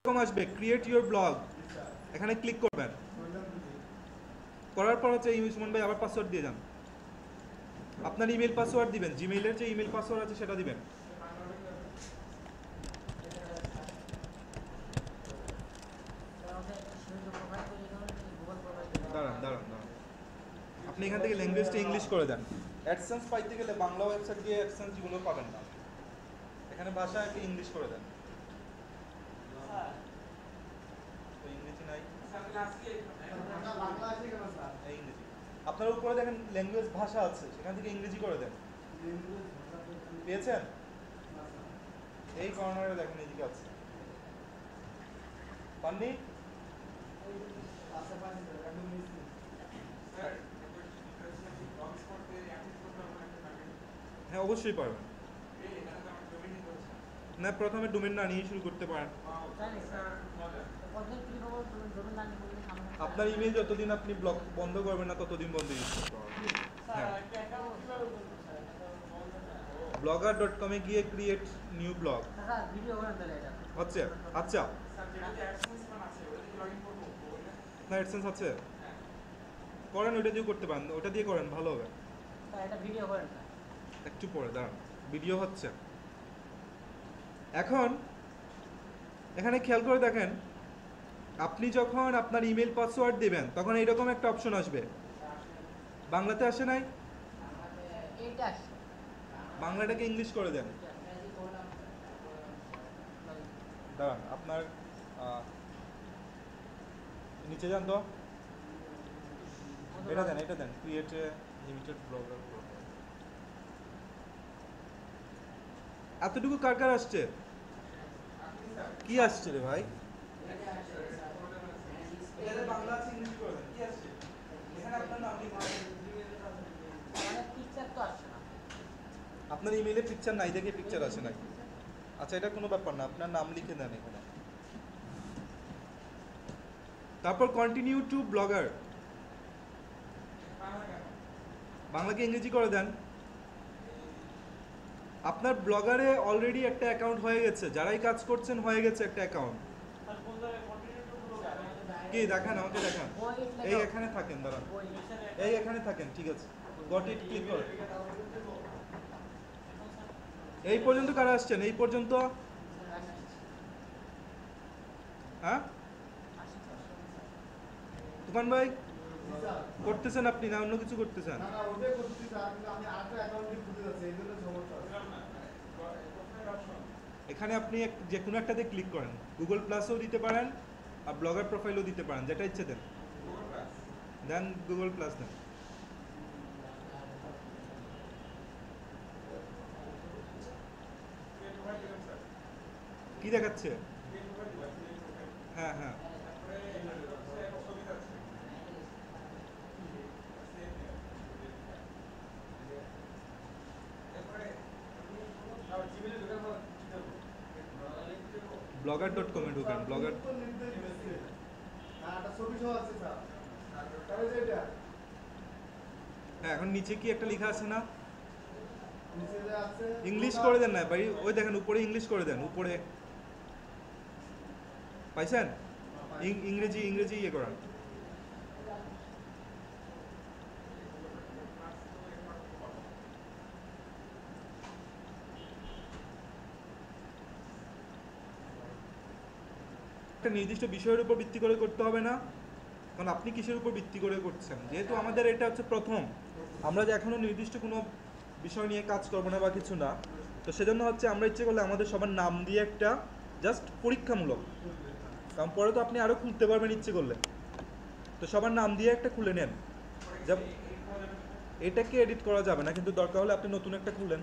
কম আসবে create your blog, এখানে click করবেন। করার পর হচ্ছে এই সুমন ভাই আবার পাসওয়ার্ড দিয়ে যান। আপনার ইমেল পাসওয়ার্ড দিবেন, জিমেইলের যে ইমেল পাসওয়ার্ড আছে সেটা দিবেন। দাঁড়ান দাঁড়ান দাঁড়ান, আপনি এখান থেকে ল্যাঙ্গুয়েজটা ইংলিশ করে দেন। অ্যাডসেন্স পাইতে গেলে বাংলা ওয়েবসাইট দিয়ে অ্যাডসেন্স যেগুলো পাবেন না, এখানে ভাষা একটু ইংলিশ করে দেন। তো ইংরেজি নাই, ইংরেজি। আপনার উপরে দেখেন ল্যাঙ্গুয়েজ ভাষা আছে, সেখান থেকে ইংরেজি করে দেন। পেয়েছেন? এই কর্নারে দেখেন এদিকে আছে, পাননি? হ্যাঁ অবশ্যই পারবেন। না প্রথমে ডোমেন না নিয়ে শুরু করতে পারেন। আপনার ইমেল যতদিন আপনি ব্লক বন্ধ করবেন না ততদিন বন্ধ ইউজ করতে পারবেন। হ্যাঁ, blogger.com এ গিয়ে ক্রিয়েট নিউ ব্লগ হচ্ছে। আচ্ছা না অ্যাডসেন্স আছে, করেন ওইটা দিয়ে করতে পারেন, ওটা দিয়ে করেন ভালো হবে। একটু পরে দাঁড়ান, ভিডিও হচ্ছে। এখন এখানে খেয়াল করে দেখেন, আপনি যখন আপনার ইমেল পাসওয়ার্ড দিবেন তখন এইরকম একটা অপশন আসবে। বাংলাতে আসে নাই? বাংলাটাকে ইংলিশ করে দেন। দাঁড়ান আপনার নিচে যান তো, এটা দেন, এটা দেন, ক্রিয়েট লিমিটেড ব্লগার। এতটুকু কার কার আসছে? কি আসছে রে ভাই? বাংলা আছে ইংলিশ করে দেন, কি আসছে? এখানে আপনার নাম লিখুন। আপনার ইমেইলে পিকচার নাই দেখে পিকচার আসে নাকি? আচ্ছা এটা কোনো ব্যাপার না, আপনার নাম লিখে দেন এখানে। তারপর কন্টিনিউ টু ব্লগার, বাংলাকে ইংরেজি করে দেন। আপনার ব্লগারে অলরেডি একটা অ্যাকাউন্ট হয়ে গেছে, যারাই কাজ করছেন হয়ে গেছে একটা অ্যাকাউন্ট। কি দেখান, আমাকে দেখান। এই এখানে থাকেন, দাঁড়ান, এই এখানে থাকেন, ঠিক আছে, গট ইট, ক্লিক করেন। এই পর্যন্ত কারা আসছেন? এই পর্যন্ত? হ্যাঁ তুফান ভাই করতেছেন আপনি না অন্য কিছু করতেছেন? এখানে আপনি যে কোনো একটাতে ক্লিক করেন, গুগল প্লাসও দিতে পারেন আর ব্লগার প্রোফাইলও দিতে পারেন, যেটা ইচ্ছে দেন। দেন গুগল প্লাস দেন। কি দেখাচ্ছে? হ্যাঁ হ্যাঁ blogger.com এ ঢুকেন। ব্লগার হ্যাঁ, এখন নিচে কি একটা লেখা আছে না? ইংলিশ করে দেন না ভাই, ওই দেখেন উপরে ইংলিশ করে দেন, উপরে পাইছেন? ইংরেজি ইংরেজি ইয়ে করান। একটা নির্দিষ্ট বিষয়ের উপর ভিত্তি করে করতে হবে না, কারণ আপনি কিসের উপর ভিত্তি করে করছেন? যেহেতু আমাদের এটা হচ্ছে প্রথম, আমরা যে এখনো নির্দিষ্ট কোনো বিষয় নিয়ে কাজ করবো না বা কিছু না, তো সেজন্য হচ্ছে আমরা ইচ্ছে করলে আমাদের সবার নাম দিয়ে একটা জাস্ট পরীক্ষামূলক, কারণ পরে তো আপনি আরও খুলতে পারবেন ইচ্ছে করলে, তো সবার নাম দিয়ে একটা খুলে নেন। এটাকে এডিট করা যাবে না, কিন্তু দরকার হলে আপনি নতুন একটা খুলেন।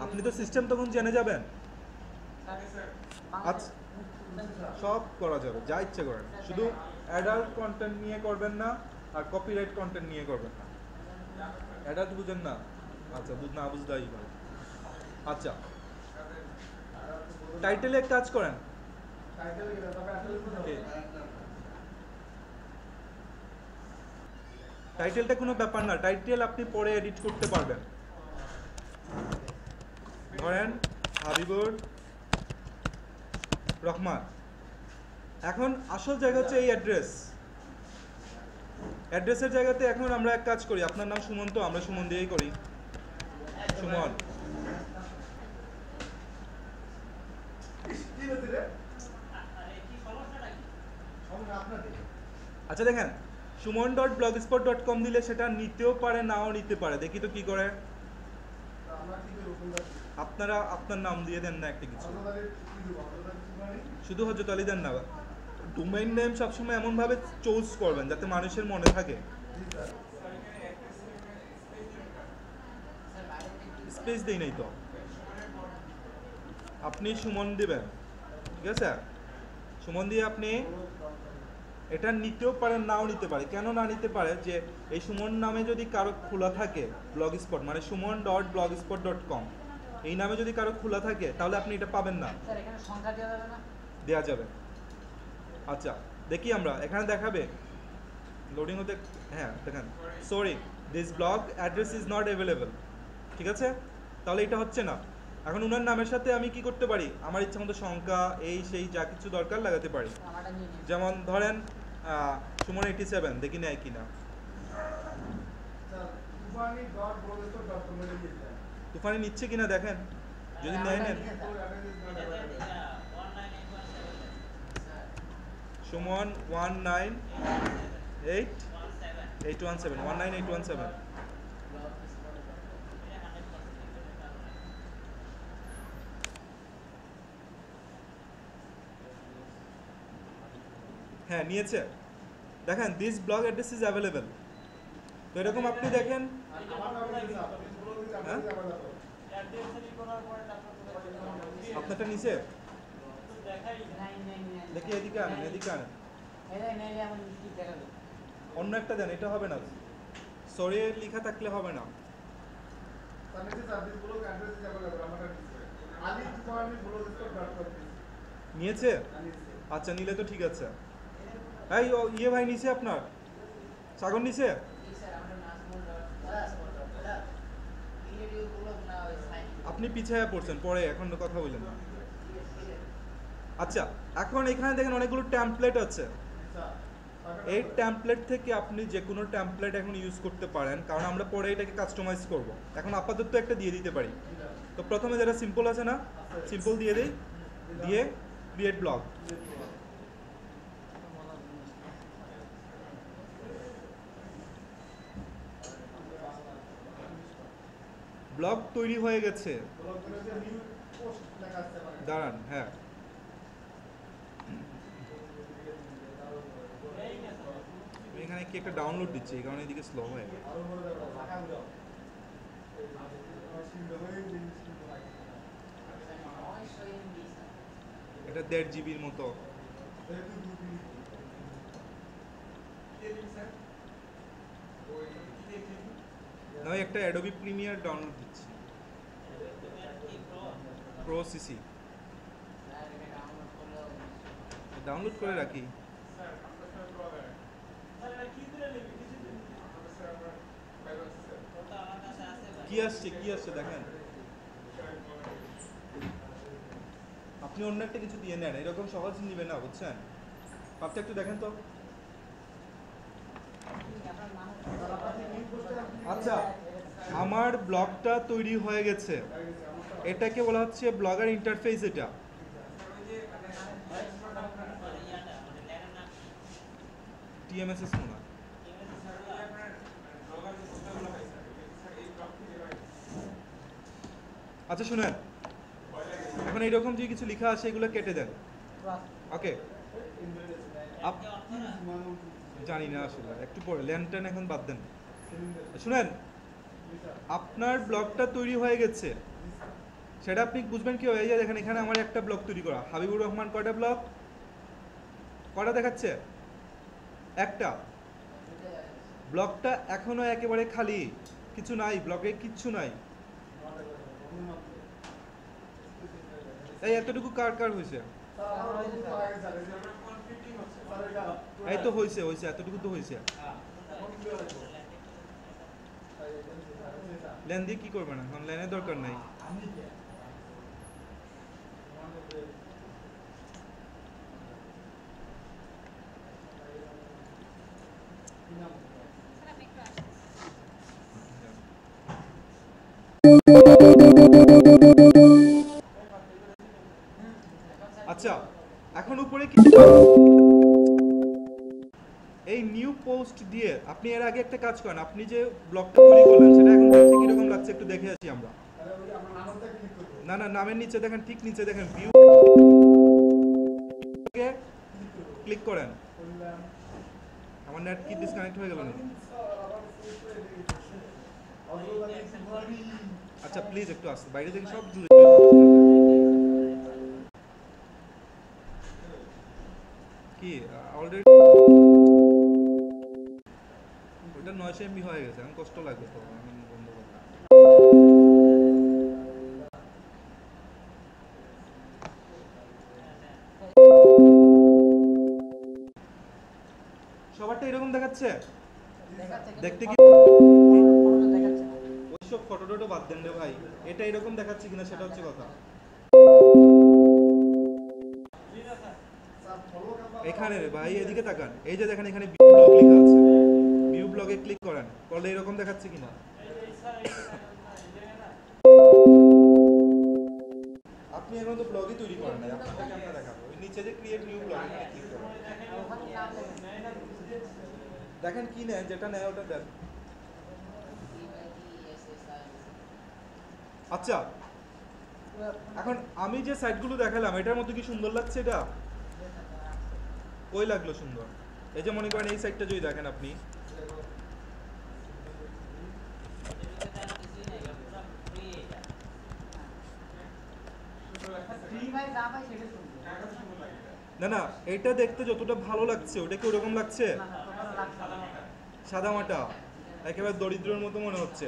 আপনি তো সিস্টেম তখন জেনে যাবেন। আচ্ছা সব করা যাবে, যা ইচ্ছে করেন, শুধু অ্যাডাল্ট কন্টেন্ট নিয়ে করবেন না আর কপিরাইট কন্টেন্ট নিয়ে করবেন না। অ্যাডাল্ট বুঝেন না? আচ্ছা না বুঝতেই পারে। আচ্ছা টাইটেলে কাজ করেন। টাইটেলটা কোনো ব্যাপার না, টাইটেল আপনি পরে এডিট করতে পারবেন। ধরেন হাবিবুর রহমান। এখন আসল জায়গা হচ্ছে এই অ্যাড্রেসের জায়গাতে এখন আমরা এক কাজ করি, আপনার নাম সুমন, তো আমরা সুমন দিয়েই করি, সুমন। আচ্ছা দেখেন, suman.blogspot.com দিলে সেটা নিতেও পারে নাও নিতে পারে, দেখি তো কি করে। আপনারা আপনার নাম দিয়ে দেন না একটা কিছু, শুধু হজরত আলী দেন না। ডোমেইন নেম সবসময় এমনভাবে চুজ করবেন যাতে মানুষের মনে থাকে। স্পেস দেই নাই তো, আপনি সুমন দিবেন, ঠিক আছে? সুমন দিয়ে আপনি এটা নিতেও পারেন নাও নিতে পারে। কেন না নিতে পারে, যে এই সুমন নামে যদি কারো খোলা থাকে ব্লগ স্পট, মানে suman.blogspot.com, এই নামে যদি কারো খোলা থাকে তাহলে আপনি এটা পাবেন না। স্যার এখানে সংখ্যা দেওয়া যাবে না? দেওয়া যাবে। আচ্ছা দেখি আমরা, এখানে দেখাবে লোডিং হতে। হ্যাঁ দেখেন, sorry this blog address is not available, ঠিক আছে? তাহলে এটা হচ্ছে না। এখন ওনার নামের সাথে আমি কি করতে পারি, আমার ইচ্ছা মতো সংখ্যা এই সেই যা কিছু দরকার লাগাতে পারি। আমারটা নিয়ে নিন। যেমন ধরেন সুমন 87, দেখি নেয় কিনা। তুফানি নিচ্ছে কিনা দেখেন, যদি নেয় নেন। সুমন 19817 হ্যাঁ নিয়েছে। দেখেন this blog address is available. তো এরকম আপনি দেখেন, হ্যাঁ আপনারটা নিচে দেখি, এদিকে আনেন, এদিকে আনেন, অন্য একটা দেন, এটা হবে না। সরি লেখা থাকলে হবে না। নিয়েছে? আচ্ছা নিলে তো ঠিক আছে। এই ইয়ে ভাই নিচে, আপনার সাগর নিচে। আপনি পিছিয়ে পড়ছেন, পরে এখন কথা বললেন না। আচ্ছা এখন এখানে দেখেন অনেকগুলো টেমপ্লেট আছে। এই টেমপ্লেট থেকে আপনি যে কোনো টেমপ্লেট এখন ইউজ করতে পারেন, কারণ আমরা পরে এটাকে কাস্টমাইজ করব। এখন আপাতত একটা দিয়ে দিতে পারি। তো প্রথমে যেটা সিম্পল আছে না, সিম্পল দিয়ে দেই, দিয়ে ক্রিয়েট ব্লগ। ব্লগ তৈরি হয়ে গেছে, দাঁড়ান। হ্যাঁ এখানে কি একটা ডাউনলোড দিচ্ছে, এই কারণে এদিকে স্লো হয়। এটা 1.5 জিবির মতো। না একটা অ্যাডোবি প্রিমিয়ার ডাউনলোড দিচ্ছি, প্রো সিসি। ডাউনলোড করে রাখি। কি আসছে কি আসছে দেখেন, আপনি অন্য একটা কিছু দিয়ে নেন, এরকম সহজ নিবে না, বুঝছেন? আপনি একটু দেখেন তো। আচ্ছা আমার ব্লগটা তৈরি হয়ে গেছে, এটাকে বলা হচ্ছে ব্লগার ইন্টারফেস। এটা টিএমএসএস মনে হয়। আচ্ছা শুনেন, এখন এইরকম যে কিছু লেখা আছে এগুলো কেটে দেন। ওকে জানি না আসলে, একটু পরে ল্যান্টার্ন এখন বাদ দেন। শুনেন, আপনার ব্লগটা তৈরি হয়ে গেছে, সেটা আপনি বুঝবেন কি? এই যে দেখেন এখানে আমার একটা ব্লগ তৈরি করা, হাবিবুর রহমান কয়টা ব্লগ, কয়টা দেখাচ্ছে? একটা। ব্লগটা এখনো একেবারে খালি, কিছু নাই ব্লগে, কিচ্ছু নাই। এই এতটুকু কার কার হয়েছে? এই তো হয়েছে হয়েছে, এতটুকু তো হয়েছে। লেন দিয়ে কি করবে না, এখন লেনের দরকার নাই। আচ্ছা, এখন উপরে কি এই নিউ পোস্ট দিয়ে আপনি এর আগে একটা কাজ করেন, আপনি যে ব্লগটা তৈরি করলেন সেটা এখন দেখতে কিরকম লাগছে একটু দেখে আসি আমরা। না না, নামের নিচে দেখেন, ঠিক নিচে দেখেন ভিউ ক্লিক করেন। আমার নেট কি ডিসকানেক্ট হয়ে গেল নাকি? আচ্ছা প্লিজ একটু আসতে, বাইরে থেকে সব দূরে। কি অলরেডি ওটা 900 এমবি হয়ে গেছে, এখন কষ্ট লাগবে তো আমি বন্ধ করলাম। সবারটা এরকম দেখাচ্ছে দেখতে কি? ওইসব ফটো টটো বাদ দেন রে ভাই, এটা এরকম দেখাচ্ছে কিনা সেটা হচ্ছে কথা। এখানে রে ভাই এদিকে তাকান, এই যে দেখেন এখানে ভিউ ব্লগ লেখা আছে, ভিউ ব্লগে ক্লিক করেন, করলে এরকম দেখাচ্ছে কিনা? আপনি এখন তো ব্লগই তৈরি করেন না, আপনাকে আমরা দেখাবো। ওই নিচে যে ক্রিয়েট নিউ ব্লগ এখানে ক্লিক করেন, দেখেন কি নেয়, যেটা নেয় ওটা দেন। আচ্ছা, এখন আমি যে সাইটগুলো দেখালাম এটার মধ্যে কি সুন্দর লাগছে? এটা কই লাগলো সুন্দর? এই যে মনে করেন এই সাইটটা যদি দেখেন আপনি, না না, এটা দেখতে যতটা ভালো লাগছে ওটা কি ওরকম লাগছে? সাদামাটা একেবারে দরিদ্রের মতো মনে হচ্ছে।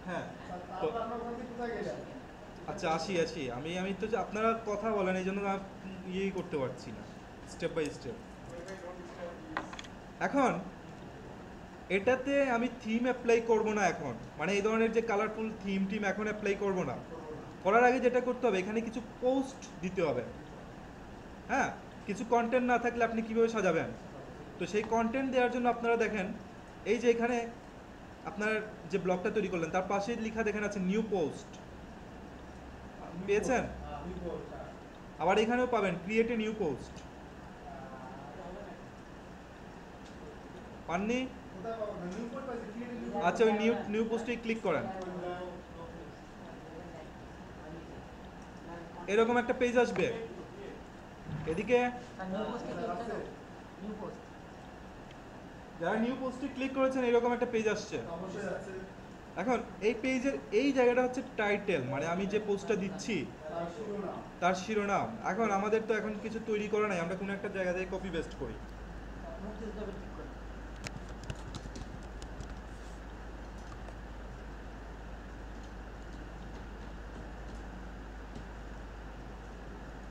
হ্যাঁ তো আচ্ছা আসি আসি, আমি তো আপনারা কথা বলেন এই জন্য ইয়েই করতে পারছি না স্টেপ বাই স্টেপ। এখন এটাতে আমি থিম অ্যাপ্লাই করব না এখন, মানে এই ধরনের যে কালারফুল থিম টিম এখন অ্যাপ্লাই করব না। করার আগে যেটা করতে হবে, এখানে কিছু পোস্ট দিতে হবে। হ্যাঁ, কিছু কন্টেন্ট না থাকলে আপনি কিভাবে সাজাবেন? তো সেই কন্টেন্ট দেওয়ার জন্য আপনারা দেখেন এই যে এখানে আপনার যে ব্লগটা তৈরি করলেন তার পাশে লেখা দেখেন আছে নিউ পোস্ট, পেয়েছেন? আবার এখানেও পাবেন ক্রিয়েট এ নিউ পোস্ট, পাননি? আচ্ছা ওই নিউ পোস্টে ক্লিক করেন, এরকম একটা পেজ আসবে। এদিকে যারা নিউ পোস্টে ক্লিক করেছেন এরকম একটা পেজ আসছে। এখন এই পেজের এই জায়গাটা হচ্ছে টাইটেল, মানে আমি যে পোস্টটা দিচ্ছি তার শিরোনাম। এখন আমাদের তো এখন কিছু তৈরি করা নাই, আমরা কোনো একটা জায়গা থেকে কপি পেস্ট করি।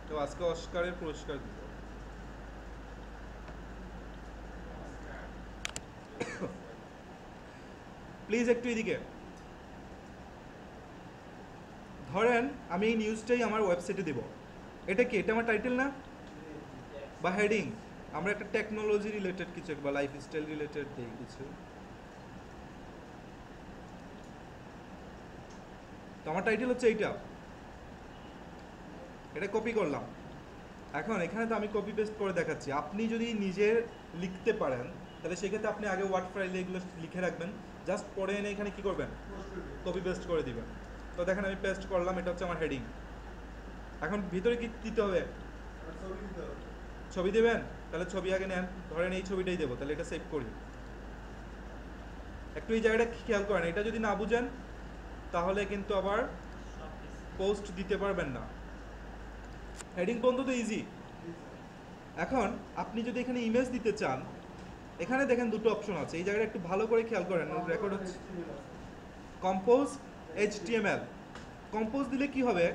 তো আজকে অস্কারের পুরস্কার দিব। প্লিজ একটু এদিকে ধরেন, আমি এই নিউজটাই আমার ওয়েবসাইটে দেব। এটা কি? এটা আমার টাইটেল না বা হেডিং? আমরা একটা টেকনোলজি রিলেটেড কিছু বা লাইফস্টাইল রিলেটেড দিই কিছু। তো আমার টাইটেল হচ্ছে এইটা, এটা কপি করলাম। এখন এখানে তো আমি কপি পেস্ট করে দেখাচ্ছি। আপনি যদি নিজের লিখতে পারেন তাহলে সেক্ষেত্রে আপনি আগে ওয়ার্ড ফাইলে এগুলো লিখে রাখবেন, জাস্ট পরে এনে এখানে কি করবেন? কপি পেস্ট করে দিবেন। তো দেখেন আমি পেস্ট করলাম, এটা হচ্ছে আমার হেডিং। এখন ভিতরে কি দিতে হবে? ছবি দেবেন? তাহলে ছবি আগে নেন, ধরেন এই ছবিটাই দেবো, তাহলে এটা সেভ করি। একটু এই জায়গাটা খেয়াল করেন, এটা যদি না বুঝেন তাহলে কিন্তু আবার পোস্ট দিতে পারবেন না। হেডিং পর্যন্ত তো ইজি। এখন আপনি যদি এখানে ইমেজ দিতে চান, এখানে দেখেন দুটো অপশন আছে, এই জায়গাটা একটু ভালো করে খেয়াল করেন। রেকর্ড হচ্ছে কম্পোজ HTML। কম্পোজ দিলে কি হবে?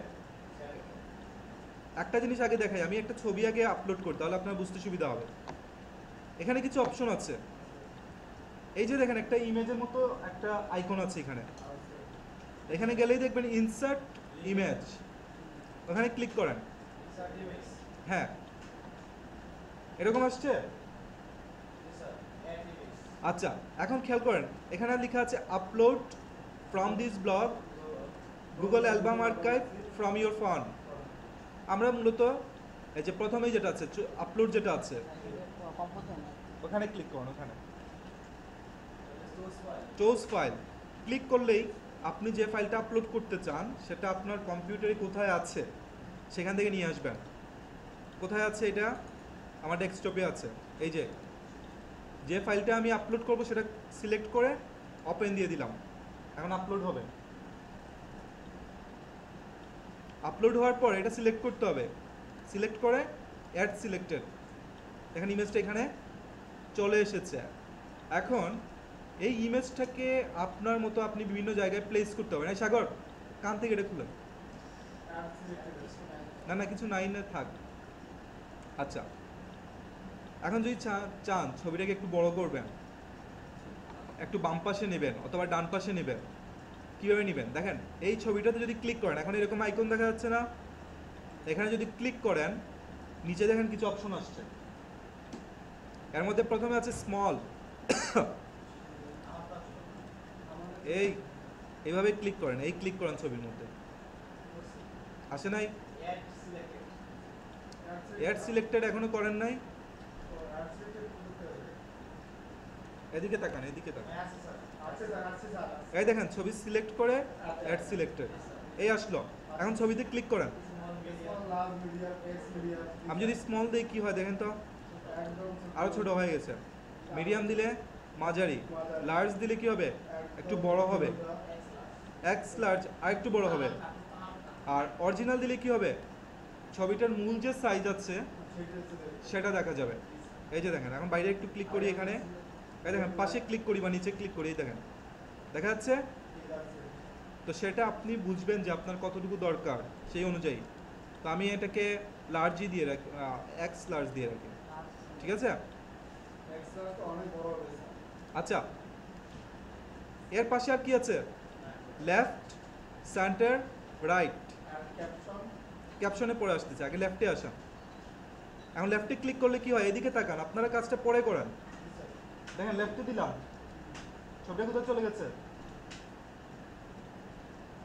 একটা জিনিস আগে দেখাই, আমি একটা ছবি আগে আপলোড করি তাহলে আপনার বুঝতে সুবিধা হবে। এখানে কিছু অপশন আছে, এই যে দেখেন একটা ইমেজের মতো একটা আইকন আছে এখানে। এখানে গেলেই দেখবেন ইনসার্ট ইমেজ, ওখানে ক্লিক করেন। হ্যাঁ এরকম আসছে। আচ্ছা এখন খেয়াল করেন, এখানে লেখা আছে upload from this blog Google album archive from your phone. আমরা মূলত এই যে প্রথমেই যেটা আছে আপলোড যেটা আছে কম্পোজার ওখানে ক্লিক করুন, ওখানে চুজ ফাইল ক্লিক করলেই আপনি যে ফাইলটা আপলোড করতে চান সেটা আপনার কম্পিউটারে কোথায় আছে সেখান থেকে নিয়ে আসবেন। কোথায় আছে এটা? আমার ডেস্কটপে আছে। এই যে ফাইলটা আমি আপলোড করব সেটা সিলেক্ট করে ওপেন দিয়ে দিলাম। এখন আপলোড হবে। আপলোড হওয়ার পর এটা সিলেক্ট করতে হবে, সিলেক্ট করে অ্যাড সিলেক্টেড, এখানে ইমেজটা এখানে চলে এসেছে। এখন এই ইমেজটাকে আপনার মতো আপনি বিভিন্ন জায়গায় প্লেস করতে হবে। না সাগর, কান থেকে এটা খুলে, না না কিছু নাই না থাক। আচ্ছা, এখন যদি চান ছবিটাকে একটু বড় করবেন, একটু বাম পাশে নেবেন অথবা ডান পাশে নেবেন, কীভাবে নেবেন দেখেন। এই ছবিটাতে যদি ক্লিক করেন, এখন এরকম আইকন দেখা যাচ্ছে না? এখানে যদি ক্লিক করেন নিচে দেখেন কিছু অপশন আসছে। এর মধ্যে প্রথমে আছে স্মল, এইভাবে ক্লিক করেন, এই ক্লিক করেন ছবির মধ্যে, আসে নাই? অ্যাড সিলেক্টেড এখনো করেন নাই? এদিকে তাকান, এদিকে তাকান, এই দেখেন ছবি সিলেক্ট করে অ্যাড সিলেক্টেড, এই আসলো। এখন ছবিতে ক্লিক করেন। আমি যদি স্মল দিই কি হয় দেখেন তো, আরো ছোট হয়ে গেছে। মিডিয়াম দিলে মাঝারি, লার্জ দিলে কি হবে? একটু বড় হবে। এক্স লার্জ আর একটু বড় হবে। আর অরিজিনাল দিলে কি হবে? ছবিটার মূল যে সাইজ আছে সেটা দেখা যাবে। এই যে দেখেন, এখন বাইরে একটু ক্লিক করি, এখানে এই দেখেন পাশে ক্লিক করি বা নিচে ক্লিক করি, এই দেখেন দেখা যাচ্ছে। তো সেটা আপনি বুঝবেন যে আপনার কতটুকু দরকার সেই অনুযায়ী। তো আমি এটাকে লার্জই দিয়ে রাখি, এক্স লার্জ দিয়ে রাখি, ঠিক আছে? আচ্ছা, এর পাশে আর কি আছে? লেফট, সেন্টার, রাইট, ক্যাপশনে পড়ে আসতেছে। আগে লেফটে আসেন। এখন লেফটে ক্লিক করলে কি হয়? এদিকে তাকান, আপনারা কাজটা পরে করেন। দেখেন লেফটে দিলাম, ছবিটা কোথায় চলে গেছে?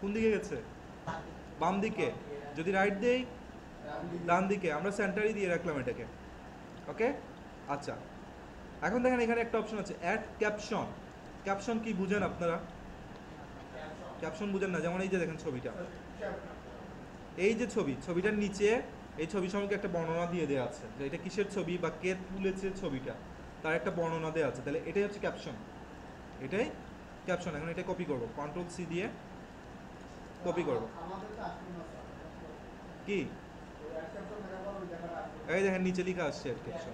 কোন দিকে গেছে? বাম দিকে। যদি রাইট দেই ডান দিকে। আমরা সেন্টারই দিয়ে রাখলাম এটাকে, ওকে? আচ্ছা, এখন দেখেন এখানে একটা অপশন আছে অ্যাড ক্যাপশন। ক্যাপশন কি বুঝেন আপনারা? ক্যাপশন বুঝেন না? যেমন এই যে দেখেন ছবিটা, এই যে ছবিটার নিচে এই ছবি সম্পর্কে একটা বর্ণনা দিয়ে দেওয়া আছে, যে এটা কিসের ছবি বা কে তুলেছে ছবিটা, তার একটা বর্ণনা দেওয়া আছে। তাহলে এটাই হচ্ছে ক্যাপশন, এটাই ক্যাপশন। এখন এটা কপি করব, কন্ট্রোল সি দিয়ে কপি করব। কি এই দেখেন নিচে লেখা আসছে অ্যাড ক্যাপশন।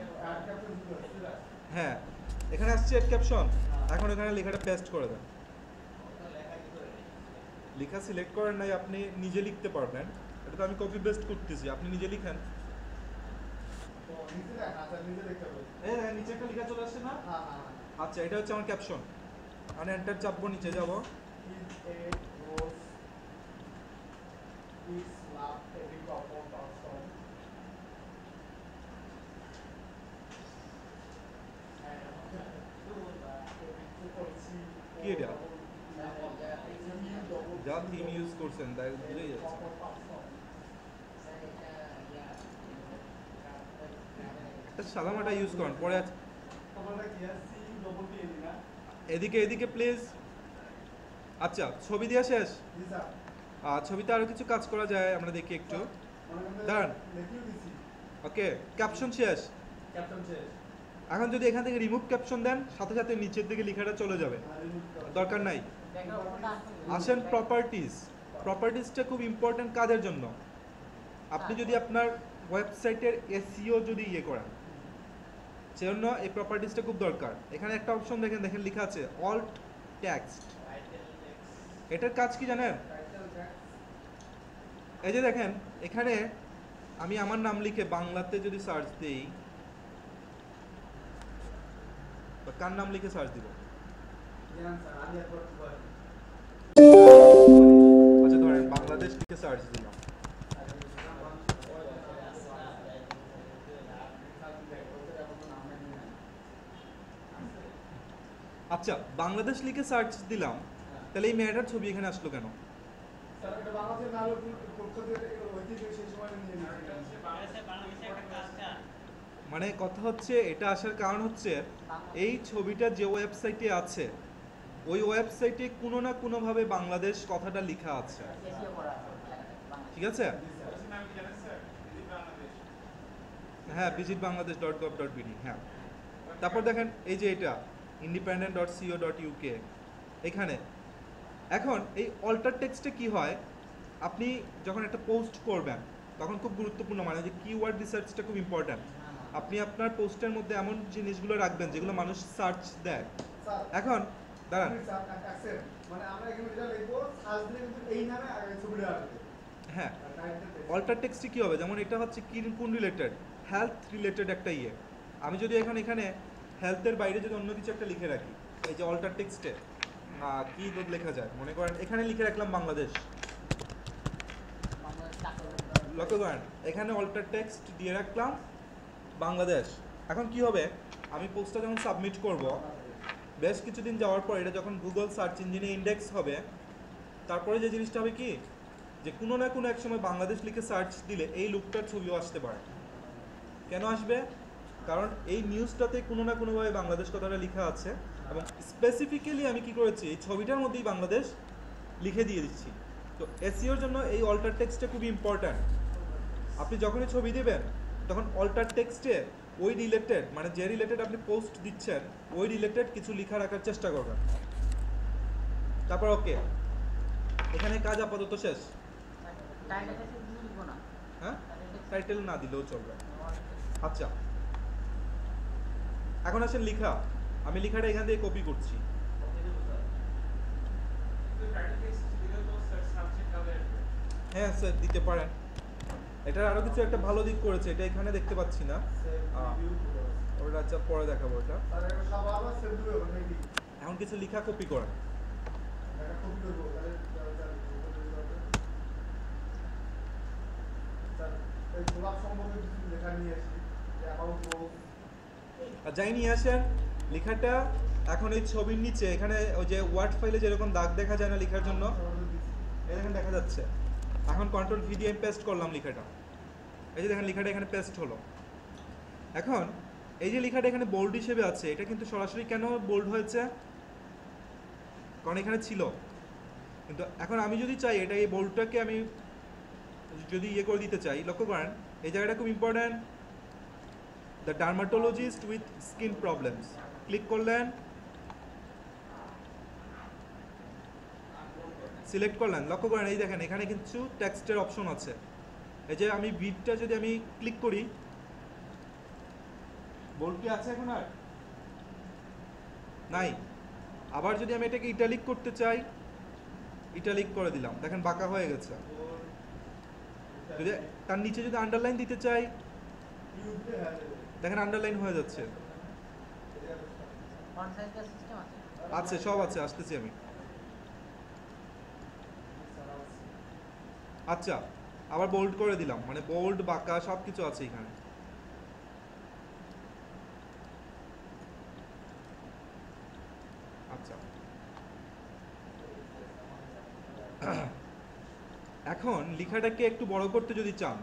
হ্যাঁ, এখানে আসছে অ্যাড ক্যাপশন। এখন এখানে লেখাটা পেস্ট করে দেন। লেখা সিলেক্ট করেন নাই, আপনি নিজে লিখতে পারবেন। এটা তো আমি কপি পেস্ট করতেছি, আপনি নিজে লিখেন। হ্যাঁ, নিচে একটা লেখা চলে আসছে না? আচ্ছা, এটা হচ্ছে আমার ক্যাপশন। আমি এন্টার চাপবো, নিচে যাব। কি এটা? যা থিম ইউজ করছেন তাই বুঝেই যাচ্ছে। একটা সাদামাটা ইউজ করেন, পরে এদিকে এদিকে প্লিজ। আচ্ছা, ছবি দেওয়া শেষ? ছবিতে আরো কিছু কাজ করা যায়, আমরা দেখি একটু, দাঁড়ান। ওকে, ক্যাপশন শেষ। এখন যদি এখান থেকে রিমুভ ক্যাপশন দেন, সাথে সাথে নিচের দিকে লেখাটা চলে যাবে, দরকার নাই। আসেন প্রপার্টিজ। প্রপার্টিজটা খুব ইম্পর্টেন্ট কাজের জন্য। আপনি যদি আপনার ওয়েবসাইটের এসইও যদি করেন, সেজন্য এই প্রপার্টিজটা খুব দরকার। এখানে একটা অপশন দেখেন, লেখা আছে অল্ট টেক্সট। এটার কাজ কি জানেন? এই যে দেখেন এখানে আমি আমার নাম লিখে বাংলাতে যদি সার্চ দিই, বা কার নাম লিখে সার্চ দিব? আচ্ছা ধরেন বাংলাদেশ লিখে সার্চ দিলাম। আচ্ছা, বাংলাদেশ লিখে সার্চ দিলাম, তাহলে এই মেয়েটার ছবি এখানে আসলো কেন? থেকে সেই সময় নিয়ে নিয়েছি। মানে কথা হচ্ছে এটা আসার কারণ হচ্ছে এই ছবিটা যে ওয়েবসাইটে আছে ওই ওয়েবসাইটে কোনো না কোনোভাবে বাংলাদেশ কথাটা লেখা আছে, এসিও করা আছে বাংলাদেশ। ঠিক আছে? হ্যাঁ, visit-bangladesh.gov.bd, হ্যাঁ। তারপর দেখেন এই যে এটা independent.co.uk এখানে এখন এই অল্টার টেক্সটে কি হয়, আপনি যখন একটা পোস্ট করবেন তখন খুব গুরুত্বপূর্ণ, মানে যে কিওয়ার্ড রিসার্চটা খুব ইম্পর্ট্যান্ট। আপনি আপনার পোস্টের মধ্যে এমন জিনিসগুলো রাখবেন যেগুলো মানুষ সার্চ দেয়। স্যার, এখন দাঁড়ান, মানে আমরা এখানে যেটা লিখবো সার্চ দিলে কিন্তু এই নামে আগে ছবিটা আসবে। হ্যাঁ, অল্টার টেক্সটে কি হবে, যেমন এটা হচ্ছে কি কোন রিলেটেড, হেলথ রিলেটেড একটা ইয়ে। আমি যদি এখন এখানে হেলথের বাইরে যদি অন্য কিছু একটা লিখে রাখি, এই যে অল্টার টেক্সটে কি লেখা যায়, মনে করেন এখানে লিখে রাখলাম বাংলাদেশ, বাংলাদেশ চাকরি লক্ষ্য করেন এখানে অল্টার টেক্সট দিয়ে রাখলাম বাংলাদেশ। এখন কি হবে, আমি পোস্টটা যখন সাবমিট করব, বেশ কিছুদিন যাওয়ার পর এটা যখন গুগল সার্চ ইঞ্জিনে ইন্ডেক্স হবে, তারপরে যে জিনিসটা হবে কি, যে কোনো না কোনো এক সময় বাংলাদেশ লিখে সার্চ দিলে এই লুকটার ছবিও আসতে পারে। কেন আসবে, কারণ এই নিউজটাতে কোনো না কোনোভাবে বাংলাদেশ কথাটা লেখা আছে, এবং স্পেসিফিক্যালি আমি কি করেছি, এই ছবিটার মধ্যেই বাংলাদেশ লিখে দিয়ে দিচ্ছি। তো এসইওর জন্য এই অল্টার টেক্সটটা খুবই ইম্পর্ট্যান্ট। আপনি যখনই ছবি দেবেন তখন অল্টার টেক্সটে ওই রিলেটেড, মানে যে রিলেটেড আপনি পোস্ট দিচ্ছেন ওই রিলেটেড কিছু লেখা রাখার চেষ্টা করবেন। তারপর ওকে, এখানে কাজ আপাতত শেষ। টাইটেল এসে দিয়ে লিখবো না। হ্যাঁ, টাইটেল না দিলেও চলবে। আচ্ছা, এখন আসেন লেখা। আমি লেখাটা এখান থেকে কপি করছি। হ্যাঁ স্যার, দিতে পারেন। এটার আরো কিছু একটা ভালো দিক করেছে, এটা এখানে দেখতে পাচ্ছি না, ওটা আচ্ছা পরে দেখাবো। ওটা স্যার এটা সব আবার সেভ দিবে মানে কি এখন কিছু লেখা কপি করেন। এটা কপি করব তাহলে স্যার এই গোলাপ সম্পর্কে কিছু লেখা নিয়ে আসি যে অ্যাবাউট রোজ। আর যাই নিয়ে আসেন লেখাটা, এখন এই ছবির নিচে এখানে ওই যে ওয়ার্ড ফাইলে যেরকম দাগ দেখা যায় না লেখার জন্য, এই দেখেন দেখা যাচ্ছে। এখন কন্ট্রোল ভি দিয়ে পেস্ট করলাম লেখাটা, এই যে দেখেন লেখাটা এখানে পেস্ট হলো। এখন এই যে লেখাটা এখানে বোল্ড হিসেবে আছে, এটা কিন্তু সরাসরি কেন বোল্ড হয়েছে, কারণ এখানে ছিল। কিন্তু এখন আমি যদি চাই এটা, এই বোল্ডটাকে আমি যদি ইয়ে করে দিতে চাই, লক্ষ্য করেন এই জায়গাটা খুব important, the dermatologist with skin problems, click করলেন, সিলেক্ট করলেন, লক্ষ্য করেন এই দেখেন এখানে কিছু টেক্সটের অপশন আছে। এই যে আমি ভিডটা যদি আমি ক্লিক করি, বোল্ড কি আছে এখন আর নাই। আবার যদি আমি এটাকে ইটালিক করতে চাই, ইটালিক করে দিলাম, দেখেন বাঁকা হয়ে গেছে। যদি তার নিচে যদি আন্ডারলাইন দিতে চাই, দেখেন আন্ডারলাইন হয়ে যাচ্ছে। ফন্ট সাইজ দেওয়ার সিস্টেম আছে। আছে, সব আছে, আসতেছি আমি। আচ্ছা, আবার বোল্ড করে দিলাম, মানে বোল্ড বাঁকা সব কিছু আছে এখানে। আচ্ছা, এখন লেখাটাকে একটু বড় করতে যদি চান,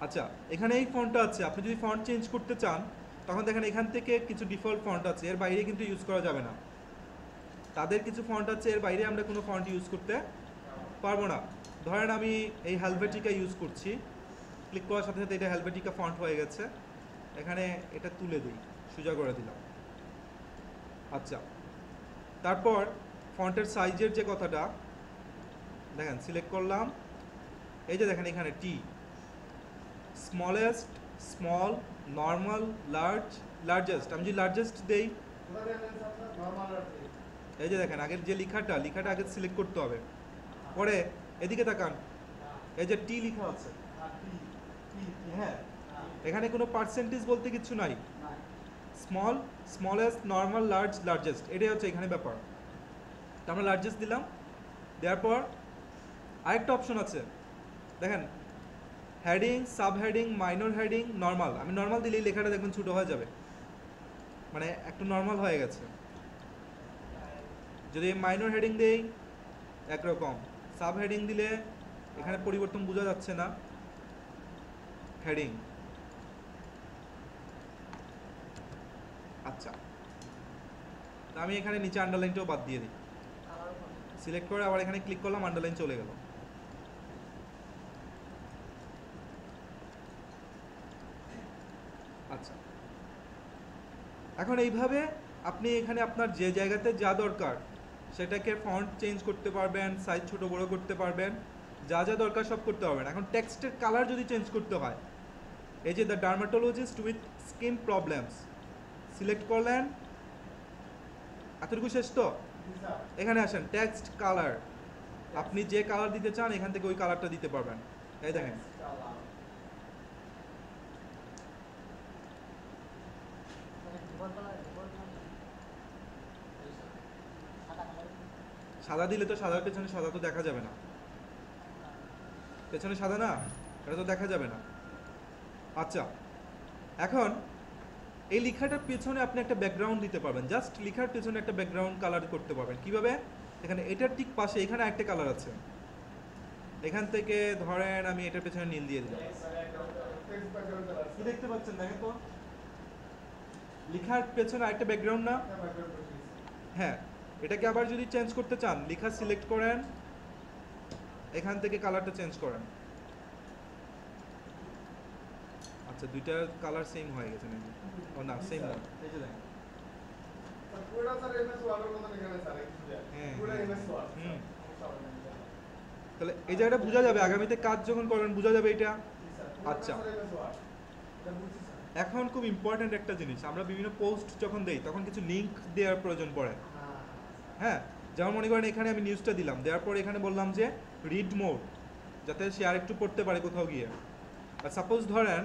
আচ্ছা এখানে এই ফন্টটা আছে, আপনি যদি ফন্ট চেঞ্জ করতে চান তখন দেখেন এখান থেকে কিছু ডিফল্ট ফন্ট আছে, এর বাইরে কিন্তু ইউজ করা যাবে না। তাদের কিছু ফন্ট আছে, এর বাইরে আমরা কোনো ফন্ট ইউজ করতে পারবো না। ধরেন আমি এই হেলভেটিকা ইউজ করছি, ক্লিক করার সাথে সাথে এটা হেলভেটিকা ফন্ট হয়ে গেছে। এখানে এটা তুলে দিই, সোজা করে দিলাম। আচ্ছা, তারপর ফন্টের সাইজের যে কথাটা দেখেন, সিলেক্ট করলাম, এই যে দেখেন এখানে টি, smallest, small, normal, large, largest. আমি যদি লার্জেস্ট দেই, নরমাল আছে এই যে দেখেন আগের যে লেখাটা আগে সিলেক্ট করতে হবে। পরে এদিকে তাকান, এই যে টি লেখা আছে, হ্যাঁ এখানে কোনো পার্সেন্টেজ বলতে কিছু নাই, small, smallest, normal, large, largest, এটাই হচ্ছে এখানে ব্যাপার। তো আমরা লার্জেস্ট দিলাম, দেওয়ার পর আরেকটা অপশন আছে দেখেন, heading, sub heading, minor heading, normal. আমি নর্মাল দিলেই লেখাটা দেখবেন ছোটো হয়ে যাবে, মানে একটু নর্মাল হয়ে গেছে। যদি মাইনর হেডিং দেই একরকম, সাব হেডিং দিলে এখানে পরিবর্তন বোঝা যাচ্ছে না, হেডিং। আচ্ছা, তা আমি এখানে নিচে আন্ডারলাইনটাও বাদ দিয়ে দিই। কালার উপর সিলেক্ট করে আবার এখানে ক্লিক করলাম, আন্ডারলাইন চলে গেল। আচ্ছা, এখন এইভাবে আপনি এখানে আপনার যে জায়গাতে যা দরকার সেটাকে ফন্ট চেঞ্জ করতে পারবেন, সাইজ ছোট বড় করতে পারবেন, যা যা দরকার সব করতে পারবেন। এখন টেক্সটের কালার যদি চেঞ্জ করতে হয়, এই যে the dermatologist with skin problems select করলেন, এতটুকু শেষ তো? জি স্যার। এখানে আসেন টেক্সট কালার, আপনি যে কালার দিতে চান এখান থেকে ওই কালারটা দিতে পারবেন। এই দেখেন, ডিফল্ট কালার ডিফল্ট সাদা কালার সাদা দিলে তো সাদার পেছনে সাদা তো দেখা যাবে না, পেছনে সাদা না, এটা তো দেখা যাবে না। আচ্ছা, এখন এই লেখাটার পেছনে আপনি একটা ব্যাকগ্রাউন্ড দিতে পারবেন, জাস্ট লেখার পেছনে একটা ব্যাকগ্রাউন্ড কালার করতে পারবেন। কিভাবে? এখানে এটার ঠিক পাশে এখানে একটা কালার আছে, এখান থেকে ধরেন আমি এটার পেছনে নীল দিয়ে দিলাম। টেক্সট ব্যাকগ্রাউন্ড কালার কি দেখতে পাচ্ছেন দেখেন তো, লেখার পেছনে একটা ব্যাকগ্রাউন্ড না? হ্যাঁ, এটাকে আবার যদি চেঞ্জ করতে চান, লেখা সিলেক্ট করেন, এখান থেকে কালারটা চেঞ্জ করেন। আচ্ছা, দুইটার কালার সেম হয়ে গেছে নাকি? ও না, সেম না, এই যে দেখেন। পুরো স্যার এমএস ওয়ার্ডের মতন এখানে স্যার একটু হ্যাঁ, পুরো হ্যাঁ। এমএস ওয়ার্ড হুম। সমস্যা হবে না তাহলে এই জায়গাটা বোঝা যাবে, আগামীতে কাজ যখন করেন বোঝা যাবে এটা। আচ্ছা। এখন খুব ইম্পর্ট্যান্ট একটা জিনিস, আমরা বিভিন্ন পোস্ট যখন দেই তখন কিছু লিংক দেওয়ার প্রয়োজন পড়ে। হ্যাঁ, যেমন মনে করেন এখানে আমি নিউজটা দিলাম, দেওয়ার পর এখানে বললাম যে রিড মোর, যাতে সে আর একটু পড়তে পারে কোথাও গিয়ে। আর সাপোজ ধরেন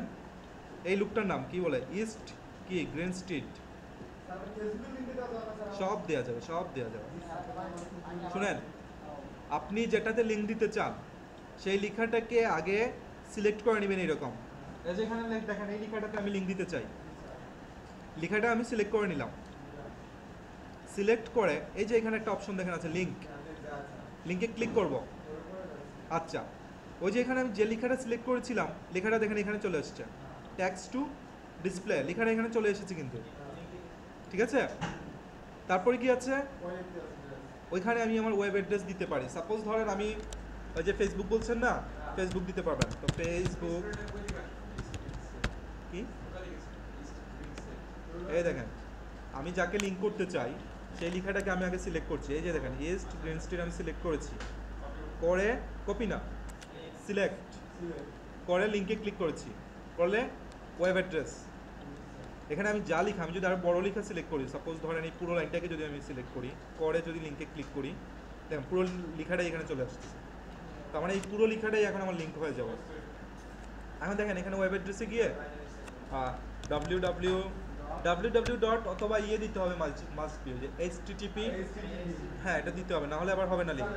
এই লুকটার নাম কি বলে, ইস্ট কি গ্রিন স্ট্রিট, সব দেওয়া যাবে, সব দেওয়া যাবে। শুনেন, আপনি যেটাতে লিঙ্ক দিতে চান সেই লেখাটাকে আগে সিলেক্ট করে নেবেন। এরকম এই যে এখানে দেখেন, এই লেখাটাতে আমি লিঙ্ক দিতে চাই, লেখাটা আমি সিলেক্ট করে নিলাম। সিলেক্ট করে এই যে এখানে একটা অপশন দেখেন আছে লিঙ্ক, লিঙ্কে ক্লিক করব। আচ্ছা, ওই যে এখানে আমি যে লেখাটা সিলেক্ট করেছিলাম, লেখাটা দেখেন এখানে চলে এসেছে, টেক্সট টু ডিসপ্লে, লেখাটা এখানে চলে এসেছে কিন্তু, ঠিক আছে? তারপরে কি আছে, ওইখানে আমি আমার ওয়েব অ্যাড্রেস দিতে পারি। সাপোজ ধরেন আমি ওই যে ফেসবুক বলছেন না, ফেসবুক দিতে পারবেন, তো ফেসবুক কি, এই দেখেন আমি যাকে লিঙ্ক করতে চাই সেই লেখাটাকে আমি আগে সিলেক্ট করছি। এই যে দেখেন ইস্ট গ্রিন স্ট্রিট আমি সিলেক্ট করেছি, করে কপি না সিলেক্ট করে লিঙ্কে ক্লিক করেছি, করলে ওয়েব অ্যাড্রেস। এখানে আমি যা লিখা, আমি যদি আরো বড় লেখা সিলেক্ট করি, সাপোজ ধরেন এই পুরো লাইনটাকে যদি আমি সিলেক্ট করি, করে যদি লিঙ্কে ক্লিক করি, দেখেন পুরো লেখাটাই এখানে চলে আসছে। তার মানে এই পুরো লেখাটাই এখন আমার লিঙ্ক হয়ে যাবে। এখন দেখেন এখানে ওয়েব অ্যাড্রেসে গিয়ে www ডট অথবা ইয়ে দিতে হবে, মাস্ট বি যে http, হ্যাঁ এটা দিতে হবে, না হলে আবার হবে না লিঙ্ক।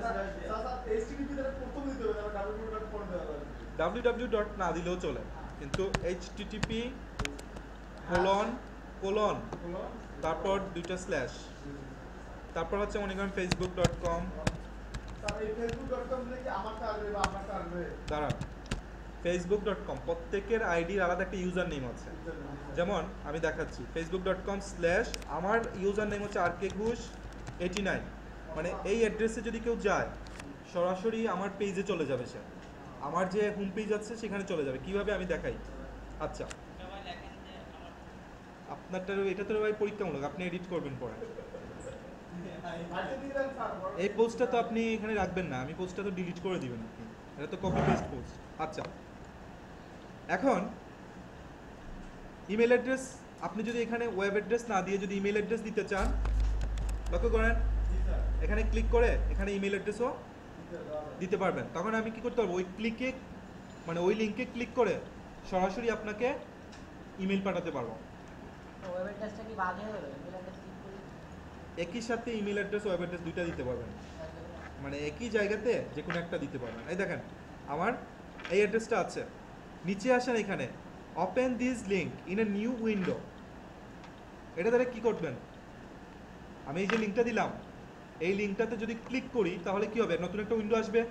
www ডট না দিলেও চলে, কিন্তু http কোলন তারপর দুইটা স্ল্যাশ, তারপর হচ্ছে মনে করেন facebook.com, দাঁড়ান facebook.com, প্রত্যেকের আইডির আলাদা একটা ইউজার নেম আছে। যেমন আমি দেখাচ্ছি facebook.com/ আমার ইউজার নেম হচ্ছে RK Ghosh 89, মানে এই অ্যাড্রেসে যদি কেউ যায় সরাসরি আমার পেজে চলে যাবে, সে আমার যে হোম পেজ আছে সেখানে চলে যাবে। কিভাবে আমি দেখাই। আচ্ছা, আপনারটা এটা তো ভাই পরীক্ষামূলক, আপনি এডিট করবেন পরে। এই পোস্টটা তো আপনি এখানে রাখবেন না, আমি পোস্টটা তো ডিলিট করে দিবেন আপনি, এটা তো কপি পেস্ট পোস্ট। আচ্ছা, এখন ইমেল অ্যাড্রেস, আপনি যদি এখানে ওয়েব অ্যাড্রেস না দিয়ে যদি ইমেল অ্যাড্রেস দিতে চান, লক্ষ্য করেন এখানে ক্লিক করে এখানে ইমেল অ্যাড্রেসও দিতে পারবেন। তখন আমি কি করতে পারবো, ওই ক্লিকে মানে ওই লিঙ্কে ক্লিক করে সরাসরি আপনাকে ইমেল পাঠাতে পারবো। ওয়েব অ্যাড্রেসটা কি বাদ হয়ে যাবে? ইমেল অ্যাড্রেস ক্লিক করি, একই সাথে ইমেল অ্যাড্রেস ওয়েব অ্যাড্রেস দুইটা দিতে পারবেন, মানে একই জায়গাতে যে কোনো একটা দিতে পারবেন। এই দেখেন আমার এই অ্যাড্রেসটা আছে, নিচে আসেন এখানে open this link in a new window, এটা দ্বারা কি করবেন, আমি এই যে লিঙ্কটা দিলাম এই লিঙ্কটাতে যদি ক্লিক করি তাহলে কি হবে, নতুন একটা উইন্ডো আসবে।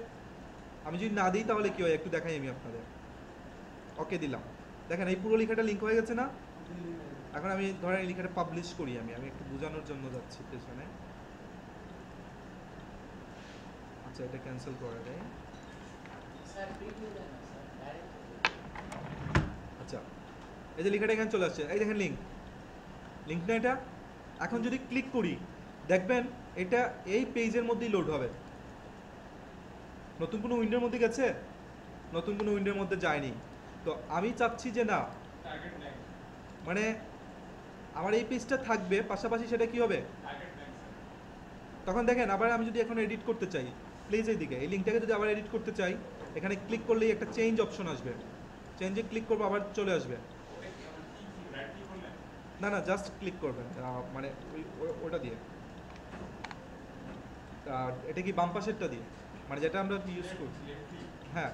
আমি যদি না দিই তাহলে কি হয় একটু দেখাই আমি আপনাদের। ওকে দিলাম, দেখেন এই পুরো লেখাটা লিঙ্ক হয়ে গেছে না? এখন আমি ধরেন এই লেখাটা পাবলিশ করি, আমি একটু বোঝানোর জন্য যাচ্ছি পেছনে। আচ্ছা, এটা ক্যান্সেল করে দেয়। স্যার প্রিভিউ দেন না স্যার, ডাইরেক্ট আচ্ছা, এই যে লেখাটা এখানে চলে আসছে, এই দেখেন লিঙ্ক না এটা? এখন যদি ক্লিক করি দেখবেন এটা এই পেজের মধ্যেই লোড হবে। নতুন কোনো উইন্ডোর মধ্যে গেছে? নতুন কোনো উইন্ডোর মধ্যে যায়নি। তো আমি চাচ্ছি যে না, মানে আমার এই পেজটা থাকবে, পাশাপাশি সেটা কি হবে, তখন দেখেন আবার আমি যদি এখন এডিট করতে চাই, প্লিজ এইদিকে এই লিঙ্কটাকে যদি আবার এডিট করতে চাই, এখানে ক্লিক করলেই একটা চেঞ্জ অপশন আসবে, চেঞ্জে ক্লিক করবো আবার চলে আসবে। না না, জাস্ট ক্লিক করবেন, মানে ওটা দিয়ে, এটা কি বাম পাশেরটা দিয়ে, মানে যেটা আমরা ইউজ করি। হ্যাঁ,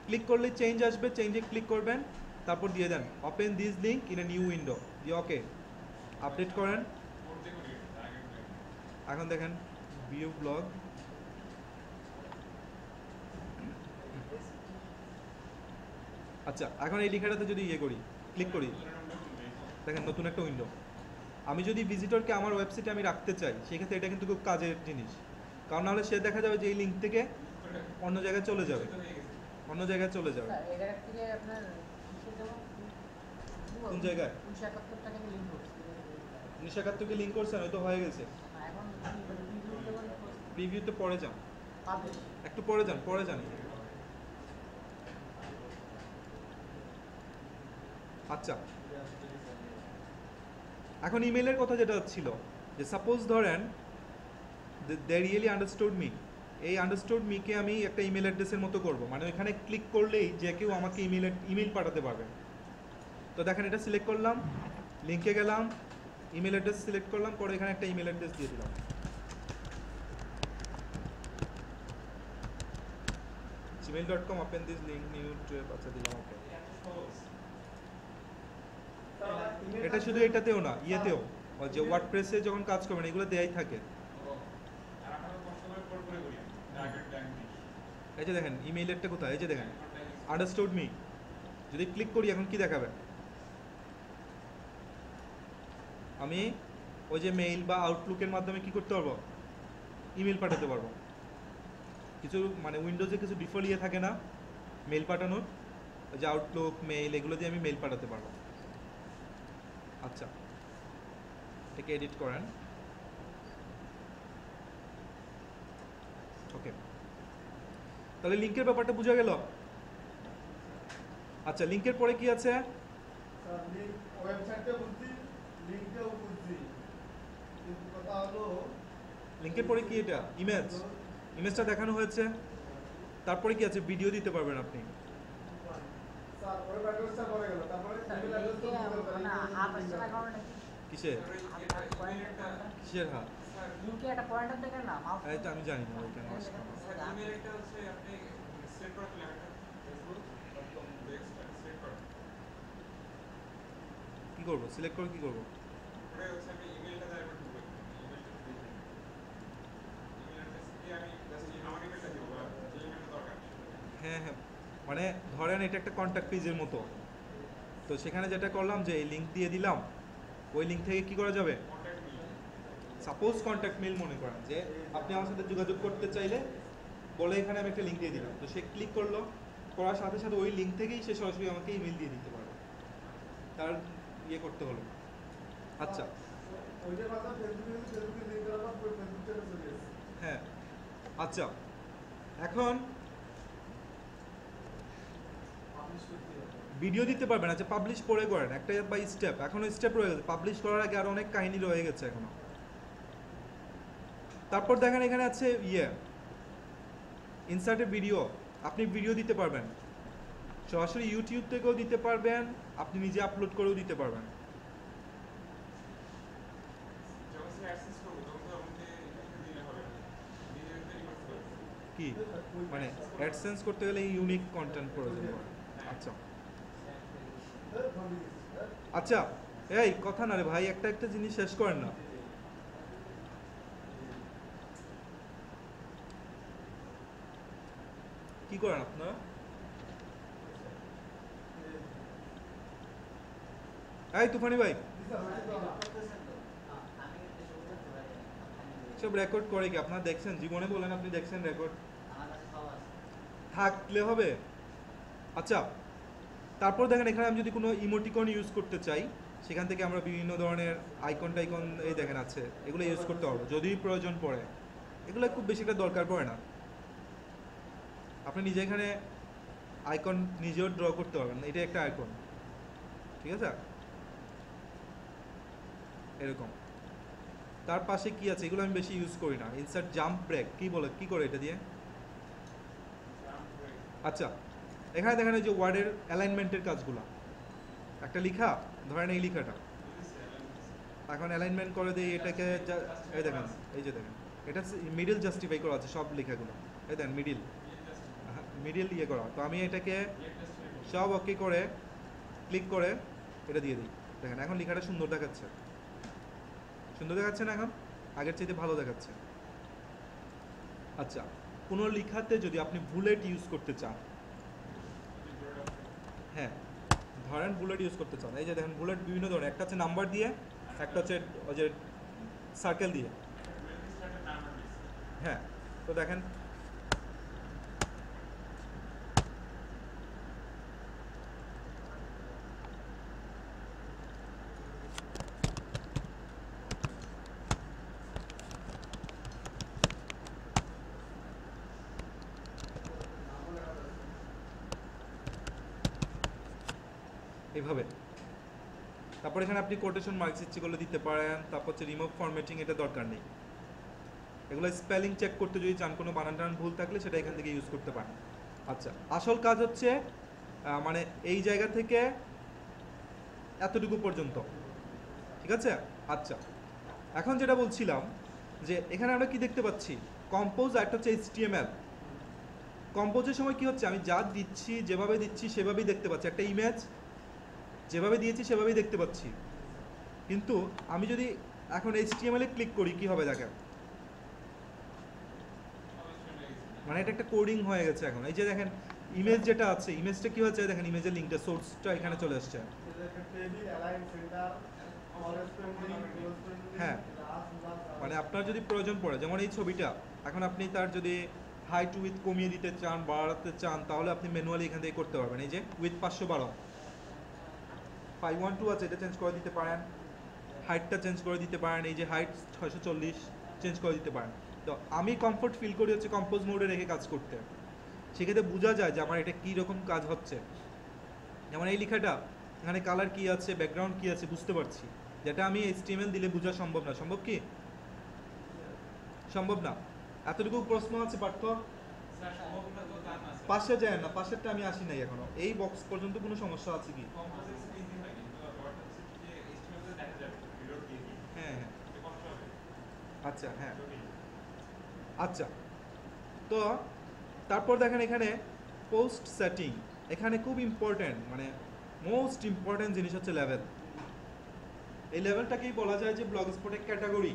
ক্লিক করলে চেঞ্জ আসবে, চেঞ্জে ক্লিক করবেন, তারপর দিয়ে দেন open this link in a new window, দিয়ে ওকে আপডেট করেন। এখন দেখেন ভিউ ব্লগ, আচ্ছা এখন এই লেখাটাতে যদি ইয়ে করি, ক্লিক করি, দেখেন নতুন একটা উইন্ডো। আমি যদি ভিজিটরকে আমার ওয়েবসাইটে আমি রাখতে চাই, সেক্ষেত্রে এটা কিন্তু খুব কাজের জিনিস, কারণ নাহলে সে দেখা যাবে যে এই লিঙ্ক থেকে অন্য জায়গায় চলে যাবে, অন্য জায়গায় চলে যাবে। স্যার এখান থেকে আপনার কিসে দেবো? কোন জায়গায়? 271 টাকাকে লিংক করছি। 1971-কে লিঙ্ক করছেন, হয়তো হয়ে গেছে। এখন প্রিভিউ দেবো, প্রিভিউতে পরে যান, পাবলিশ। একটু পরে যান, পরে যান। আচ্ছা, এখন ইমেলের কথা যেটা ছিল, যে সাপোজ ধরেন দে রিয়েলি আন্ডারস্টুড মি, এই আন্ডারস্টুড মিকে আমি একটা ইমেল অ্যাড্রেসের মতো করব, মানে ওইখানে ক্লিক করলেই যে কেউ আমাকে ইমেল পাঠাতে পারবে। তো দেখেন এটা সিলেক্ট করলাম, লিঙ্কে গেলাম, ইমেল অ্যাড্রেস সিলেক্ট করলাম, পরে এখানে একটা ইমেল অ্যাড্রেস দিয়ে দিলাম, gmail.com, open this link new ট্রেপ, আচ্ছা দিলাম ওকে। এটা শুধু এটাতেও না, ইয়েতেও, ওই যে ওয়ার্ডপ্রেসে যখন কাজ করবেন এগুলো দেয়াই থাকে। এই যে দেখেন ইমেইলেরটা কোথায়, এই যে দেখেন আন্ডারস্টুড মি, যদি ক্লিক করি এখন কি দেখাবে, আমি ওই যে মেইল বা আউটলুকের মাধ্যমে কি করতে পারবো, ইমেল পাঠাতে পারবো। কিছু মানে উইন্ডোজে কিছু ডিফল্ট ইয়ে থাকে না মেইল পাঠানোর, ওই যে আউটলুক, মেইল, এগুলো দিয়ে আমি মেইল পাঠাতে পারবো। আচ্ছা, এটাকে এডিট করেন, ওকে। তাহলে লিঙ্কের ব্যাপারটা বোঝা গেল। আচ্ছা, লিঙ্কের পরে কি আছে? স্যার লিংক ওয়েবসাইটটা বুঝছি, লিংকটাও বুঝছি, কিন্তু কথা হলো লিঙ্কের পরে কি এটা ইমেজ, ইমেজটা দেখানো হয়েছে, তারপরে কি আছে, ভিডিও দিতে পারবেন আপনি। স্যার ওয়েব অ্যাড্রেসটা পড়ে গেল, তারপরে স্যার ইমেল অ্যাড্রেস তো লিংকে দিতে মানে পারি। হাফ আসছে না কারণ নাকি? কিসে? কিসের হাত? লিংকে একটা পয়েন্টার দেখেন না, মাউস। এটা আমি জানি না ওইখানে আসছে না। কি করবো, সিলেক্ট করে কি করবো? হ্যাঁ হ্যাঁ, মানে ধরেন এটা একটা কন্ট্যাক্ট পেজের মতো, তো সেখানে যেটা করলাম যে এই লিঙ্ক দিয়ে দিলাম, ওই লিঙ্ক থেকে কি করা যাবে, সাপোজ কন্ট্যাক্ট মেল মনে করেন যে আপনি আমার সাথে যোগাযোগ করতে চাইলে বলে এখানে আমি একটা লিঙ্ক দিয়ে দিলাম, তো সে ক্লিক করলো, করার সাথে সাথে ওই লিঙ্ক থেকেই সে সরাসরি আমাকে ইমেল দিয়ে দিতে পারবে, তার ইয়ে করতে হলো। আচ্ছা ওইটা কথা ফেসবুকে লিংক করার পর ফেসবুক থেকে চলে গেছে। হ্যাঁ, আচ্ছা এখন পাবলিশ করতে হবে। ভিডিও দিতে পারবেন। আচ্ছা, পাবলিশ পরে করেন, একটা বাই স্টেপ, এখনো স্টেপ রয়ে গেছে, পাবলিশ করার আগে আরো অনেক কাহিনী রয়ে গেছে এখনো। তারপর দেখেন এখানে আছে ইনসার্টে ভিডিও, আপনি ভিডিও দিতে পারবেন, সরাসরি ইউটিউব থেকেও দিতে পারবেন, আপনি নিজে আপলোড করেও দিতে পারবেন। কি মানে অ্যাডসেন্স করতে গেলে ইউনিক কন্টেন্ট প্রয়োজন পড়ে। আচ্ছা আচ্ছা, এই কথা না রে ভাই, একটা একটা জিনিস শেষ করেন না। কি করেন আপনারা? এই তুফানি ভাই জি স্যার হয়েছে তো আমি কিন্তু শুরু করতে পারি না। আপনি সব রেকর্ড করে কি আপনারা দেখছেন? জীবনে বলেন আপনি দেখছেন রেকর্ড? আমার কাছে সব আছে। থাকলে হবে। আচ্ছা, তারপর দেখেন এখানে আমি যদি কোনো ইমোটিকন ইউজ করতে চাই, সেখান থেকে আমরা বিভিন্ন ধরনের আইকন টাইকন এই দেখেন আছে, এগুলো ইউজ করতে পারবো যদি প্রয়োজন পড়ে। এগুলো খুব বেশি একটা দরকার পড়ে না। আপনি নিজে এখানে আইকন নিজেও ড্র করতে পারবেন, এটা একটা আইকন, ঠিক আছে? এরকম। তার পাশে কি আছে এগুলো আমি বেশি ইউজ করি না। ইনসার্ট জাম্প ব্রেক কি বলে, কি করে এটা দিয়ে? আচ্ছা, এখানে দেখেন এই যে ওয়ার্ডের অ্যালাইনমেন্টের কাজগুলো। একটা লেখা, ধরেন এই লেখাটা এখন অ্যালাইনমেন্ট করে দিয়ে এটাকে এই দেখেন, এই যে দেখেন এটা মিডল জাস্টিফাই করা আছে সব লেখাগুলো। এই দেখেন মিডিল ইয়ে করা। তো আমি এটাকে সব ওকে করে ক্লিক করে এটা দিয়ে দিই। দেখেন এখন লেখাটা সুন্দর দেখাচ্ছে। সুন্দর দেখাচ্ছে না এখন? আগের চাইতে ভালো দেখাচ্ছে। আচ্ছা, কোনো লেখাতে যদি আপনি বুলেট ইউজ করতে চান, হ্যাঁ ধরেন বুলেট ইউজ করতে চান, এই যে দেখেন বুলেট বিভিন্ন ধরনের, একটা হচ্ছে নাম্বার দিয়ে, একটা হচ্ছে ওই যে সার্কেল দিয়ে। হ্যাঁ, তো দেখেন এইভাবে। তারপর এখানে আপনি কোটেশন মার্কস ইচ্ছে করলে দিতে পারেন। তারপর হচ্ছে রিমুভ ফরম্যাটিং, এটা দরকার নেই। এগুলো স্পেলিং চেক করতে যদি চান, কোনো বানান টানান ভুল থাকলে সেটা এখান থেকে ইউজ করতে পারেন। আচ্ছা, আসল কাজ হচ্ছে মানে এই জায়গা থেকে এতটুকু পর্যন্ত, ঠিক আছে? আচ্ছা, এখন যেটা বলছিলাম যে এখানে আমরা কি দেখতে পাচ্ছি, কম্পোজ আর একটা হচ্ছে HTML। কম্পোজের সময় কি হচ্ছে, আমি যা দিচ্ছি যেভাবে দিচ্ছি সেভাবেই দেখতে পাচ্ছি, একটা ইমেজ যেভাবে দিয়েছি সেভাবেই দেখতে পাচ্ছি। কিন্তু আমি যদি এখন HTML এ ক্লিক করি কি হবে দেখেন, মানে এটা একটা কোডিং হয়ে গেছে এখন। এই যে দেখেন ইমেজ যেটা আছে, ইমেজটা কি হচ্ছে দেখেন, ইমেজের লিঙ্কটা সোর্সটা এখানে চলে আসছে। টেবিল অ্যালাইন সেন্টার করেসপন্ডিং হ্যাঁ, মানে আপনার যদি প্রয়োজন পড়ে, যেমন এই ছবিটা, এখন আপনি তার যদি হাইট উইথ কমিয়ে দিতে চান, বাড়াতে চান, তাহলে আপনি ম্যানুয়ালি এখান থেকে করতে পারবেন। এই যে উইথ 512 512 আছে, এটা চেঞ্জ করে দিতে পারেন। হাইটটা চেঞ্জ করে দিতে পারেন, এই যে হাইট 640 চেঞ্জ করে দিতে পারেন। তো আমি কমফোর্ট ফিল করি হচ্ছে কম্পোজ মোডে রেখে কাজ করতে। সেক্ষেত্রে বোঝা যায় যে আমার এটা কী রকম কাজ হচ্ছে। যেমন এই লেখাটা এখানে কালার কি আছে, ব্যাকগ্রাউন্ড কি আছে বুঝতে পারছি, যেটা আমি HTML দিলে বোঝা সম্ভব না। সম্ভব কি? সম্ভব না। এতটুকু প্রশ্ন আছে পার্থ? পাশে যায় না, পাশেরটা আমি আসি নাই এখনো। এই বক্স পর্যন্ত কোনো সমস্যা আছে কি? হ্যাঁ হ্যাঁ, আচ্ছা হ্যাঁ, আচ্ছা। তো তারপর দেখেন এখানে পোস্ট সেটিং, এখানে খুব ইম্পর্ট্যান্ট, মানে মোস্ট ইম্পর্ট্যান্ট জিনিস হচ্ছে লেভেল। এই লেভেলটাকেই বলা যায় যে ব্লগ স্পটের ক্যাটাগরি,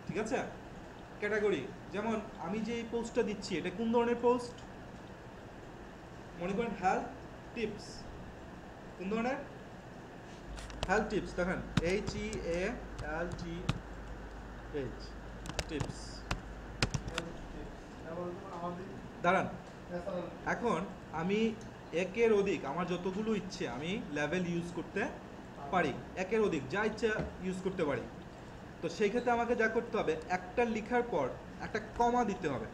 ঠিক আছে? ক্যাটাগরি। যেমন আমি যে এই পোস্টটা দিচ্ছি, এটা কোন ধরনের পোস্ট? মনে করেন হেলথ টিপস। কোন ধরনের? Health tips. দেখেন HEALTH টিপস। দাঁড়ান, এখন আমি একের অধিক আমার যতগুলো ইচ্ছে আমি লেভেল ইউজ করতে পারি, একের অধিক যা ইচ্ছা ইউজ করতে পারি। তো সেই ক্ষেত্রে আমাকে যা করতে হবে, একটা লেখার পর একটা কমা দিতে হবে,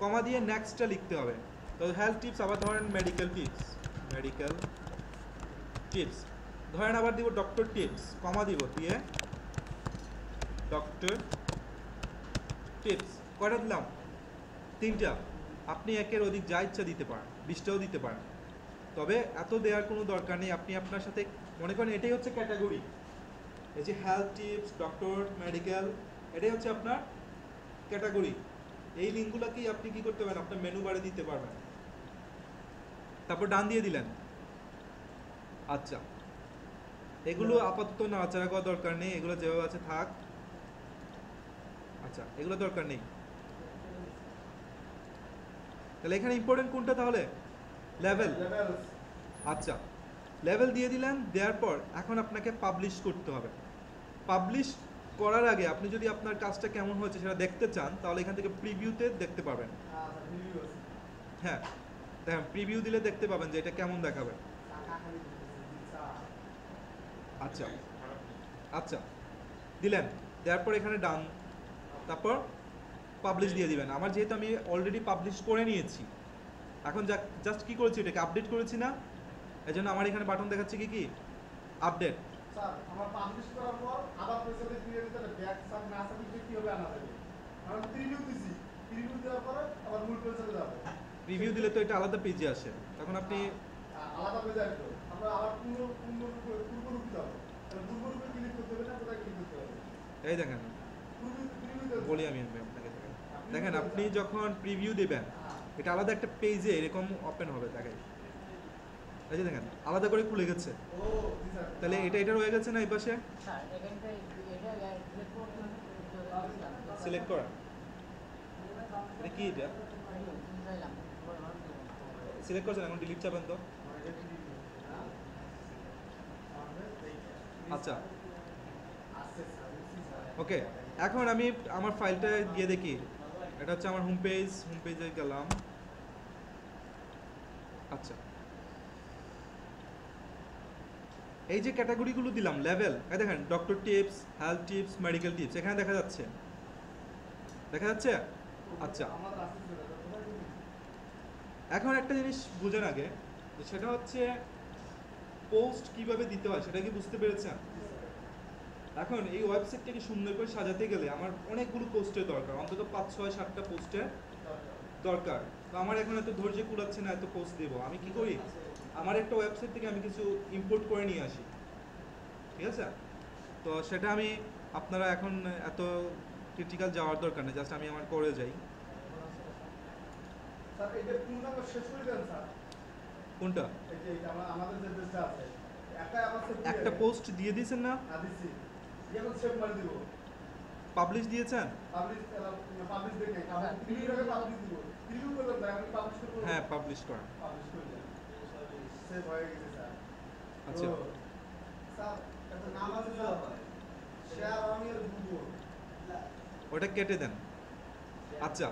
কমা দিয়ে নেক্সটটা লিখতে হবে। তো হেলথ টিপস, আবার ধরেন মেডিকেল টিপস, মেডিকেল টিপস। ধরেন আবার দিব ডক্টর টিপস, কমা দিব, দিয়ে ডক্টর টিপস। কয়টা দিলাম? 3টা। আপনি একের অধিক যা ইচ্ছা দিতে পারেন, 20টাও দিতে পারেন। তবে এত দেওয়ার কোনো দরকার নেই। আপনি আপনার সাথে মনে করেন এটাই হচ্ছে ক্যাটাগরি, এই যে হেলথ টিপস, ডক্টর, মেডিকেল, এটাই হচ্ছে আপনার ক্যাটাগরি। এই লিঙ্কগুলোকেই আপনি কি করতে পারেন, আপনার মেনু বারে দিতে পারবেন। তারপর ডান দিয়ে দিলেন। আচ্ছা, এগুলো আপাতত নাড়াচাড়া করার দরকার নেই, এগুলো যেভাবে আছে থাক। আচ্ছা, এগুলো দরকার নেই। তাহলে এখানে ইম্পর্টেন্ট কোনটা তাহলে? লেভেল। আচ্ছা, লেভেল দিয়ে দিলেন, দেওয়ার পর এখন আপনাকে পাবলিশ করতে হবে। পাবলিশ করার আগে আপনি যদি আপনার কাজটা কেমন হয়েছে সেটা দেখতে চান, তাহলে এখান থেকে প্রিভিউতে দেখতে পাবেন। আচ্ছা ভিডিও আছে হ্যাঁ, দেখেন প্রিভিউ দিলে দেখতে পাবেন যে এটা কেমন দেখাবে। টাকা খালি স্যার আচ্ছা আচ্ছা, দিলেন, দেওয়ার পর এখানে ডান, তারপর পাবলিশ দিয়ে দিবেন। আমার যেহেতু আমি অলরেডি পাবলিশ করে নিয়েছি, এখন জাস্ট কি করেছি, এটাকে আপডেট করেছি না, এই জন্য আমার এখানে বাটন দেখাচ্ছে কি কি আপডেট। স্যার আমার পাবলিশ করার পর আবার পেছনে ফিরে দিতে হবে ব্যাক সাব না সাবমিট কি হবে আনা যাবে আমি প্রিভিউ দিছি প্রিভিউ দেওয়ার পরে আবার মূল পেজে যাবে প্রিভিউ দিলে তো এটা আলাদা পেজে আসে, তখন আপনি আলাদা পেজে আসবে আমরা আবার পূর্বরূপে যাবো তাহলে পূর্বরূপে ক্লিক করতে হবে না কোথায় ক্লিক করতে হবে এই দেখেন প্রিভিউ বলি আমি আপনাকে, দেখেন আপনি যখন প্রিভিউ দেবেন এটা আলাদা একটা পেজে এরকম ওপেন হবে, দেখেন এই যে দেখেন আলাদা করে খুলে গেছে। ও জি স্যার তাহলে এটা রয়ে গেছে না এই পাশে স্যার এখানটায় এটা সিলেক্ট করতে সিলেক্ট করা, এটা কি এটা চাইলাম সিলেক্ট করছেন, এখন ডিলিট চাবেন তো। আচ্ছা ওকে, এখন আমি আমার ফাইলটা দিয়ে দেখি, এটা হচ্ছে আমার হোম পেজে গেলাম। আচ্ছা, এই যে ক্যাটাগরিগুলো দিলাম লেভেল, এই দেখেন doctor tips, health tips, medical tips এখানে দেখা যাচ্ছে, দেখা যাচ্ছে। আচ্ছা, আমার আছে স্যার এখন একটা জিনিস বুঝেন আগে, সেটা হচ্ছে পোস্ট কিভাবে দিতে হয় সেটা কি বুঝতে পেরেছেন? এখন এই ওয়েবসাইটটাকে সুন্দর করে সাজাতে গেলে আমার অনেকগুলো পোস্টের দরকার, অন্তত 5-6-7টা পোস্টের দরকার। তো আমার এখন এত ধৈর্য কুলাচ্ছে না এত পোস্ট দেবো, আমি কি করি, আমার একটা ওয়েবসাইট থেকে আমি কিছু ইম্পোর্ট করে নিয়ে আসি, ঠিক আছে? তো সেটা আমি, আপনারা এখন এত ক্রিটিক্যাল যাওয়ার দরকার নেই, জাস্ট আমি আমার করে যাই। স্যার এটা পূর্ণাঙ্গ শেষ করে দেন স্যার কোনটা? এই যে এটা আমাদের যে পেজটা আছে একটা আবার সেভ একটা পোস্ট দিয়ে দিয়েছেন না, দিছি এখন সেভ করে দিব পাবলিশ দিয়েছেন? পাবলিশ দেখে আমরা প্রিভিউ আগে পাবলিশ দিব প্রিভিউ করলাম তাই আমি পাবলিশ করব হ্যাঁ পাবলিশ করা। পাবলিশ করলাম সেভ হয়ে গেছে স্যার আচ্ছা তো, স্যার একটা নাম আছে sir share on year Google ওটা কেটে দেন। আচ্ছা,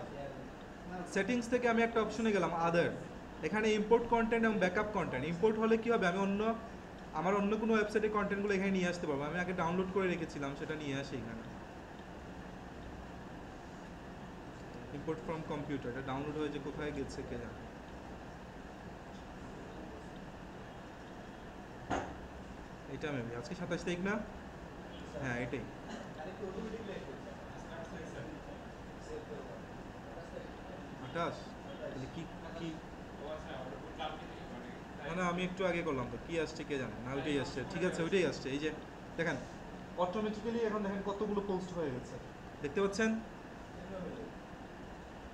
সেটিংস থেকে আমি একটা অপশনে গেলাম আদার, এখানে ইম্পোর্ট কন্টেন্ট এবং ব্যাকআপ কন্টেন্ট। ইম্পোর্ট হলে কি হবে, আমি আমার অন্য কোনো ওয়েবসাইটের কন্টেন্টগুলো এখানে নিয়ে আসতে পারবো, আমি আগে ডাউনলোড করে রেখেছিলাম সেটা নিয়ে আসি এখানে। ইম্পোর্ট ফ্রম কম্পিউটার, এটা ডাউনলোড হয়ে যে কোথায় গেছে কে জানে। এটা মেবি আজকে 27 তারিখ না, হ্যাঁ এটাই। আকাশ তাহলে কি কি না আমি একটু আগে করলাম তো, কি আসছে কে জানে না, ওইটাই আসছে, ঠিক আছে ওইটাই আসছে। এই যে দেখেন অটোমেটিক্যালি এখন দেখেন কতগুলো পোস্ট হয়ে গেছে, দেখতে পাচ্ছেন?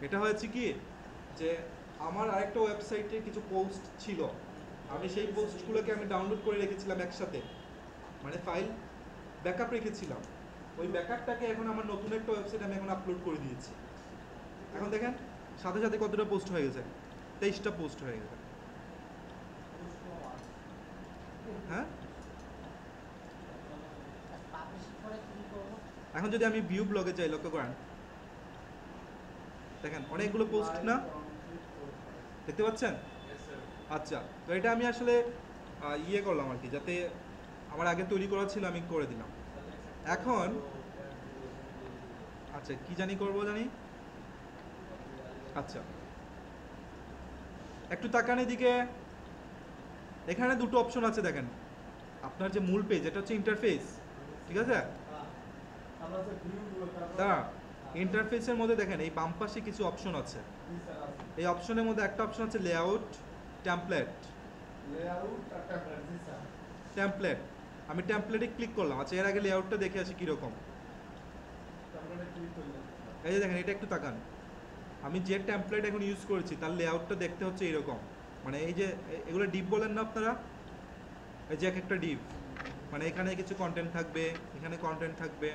এটা হয়েছে কি যে আমার আরেকটা ওয়েবসাইটে কিছু পোস্ট ছিল, আমি সেই পোস্টগুলোকে আমি ডাউনলোড করে রেখেছিলাম একসাথে, মানে ফাইল ব্যাকআপ রেখেছিলাম, ওই ব্যাকআপটাকে এখন আমার নতুন একটা ওয়েবসাইটে আমি এখন আপলোড করে দিয়েছি। এখন দেখেন সাথে সাথে কতটা পোস্ট হয়ে গেছে, 23টা পোস্ট হয়ে গেছে। হ্যাঁ, পাবলিশ করে কি করব এখন যদি আমি ভিউ ব্লগে যাই, লক্ষ্য করেন দেখেন অনেকগুলো পোস্ট না, দেখতে পাচ্ছেন? আচ্ছা, তো এটা আমি আসলে ইয়ে করলাম আর কি, যাতে আমার আগে তৈরি করা ছিল আমি করে দিলাম। এখন আচ্ছা কি জানি করবো জানি, আচ্ছা একটু তাকান এদিকে, এখানে দুটো অপশন আছে দেখেন, আপনার যে মূল পেজ এটা হচ্ছে ইন্টারফেস, ঠিক আছে? আমরা যে ভিউ দাঁড়া, ইন্টারফেসের মধ্যে দেখেন এই বাম পাশে কিছু অপশন আছে, এই অপশনের মধ্যে একটা অপশন আছে লেআউট টেমপ্লেট। লেআউট আর টেমপ্লেট জি স্যার টেমপ্লেট, আমি টেমপ্লেটে ক্লিক করলাম। আচ্ছা এর আগে লেআউটটা দেখে আসি কীরকম। টেমপ্লেটে ক্লিক করলাম এই যে দেখেন এটা একটু তাকান, আমি যে টেমপ্লেট এখন ইউজ করেছি তার লেআউটটা দেখতে হচ্ছে এরকম, মানে এই যে এগুলো ডিপ বলেন না আপনারা, এই যে এক একটা ডিপ, মানে এখানে কিছু কন্টেন্ট থাকবে, এখানে কন্টেন্ট থাকবে।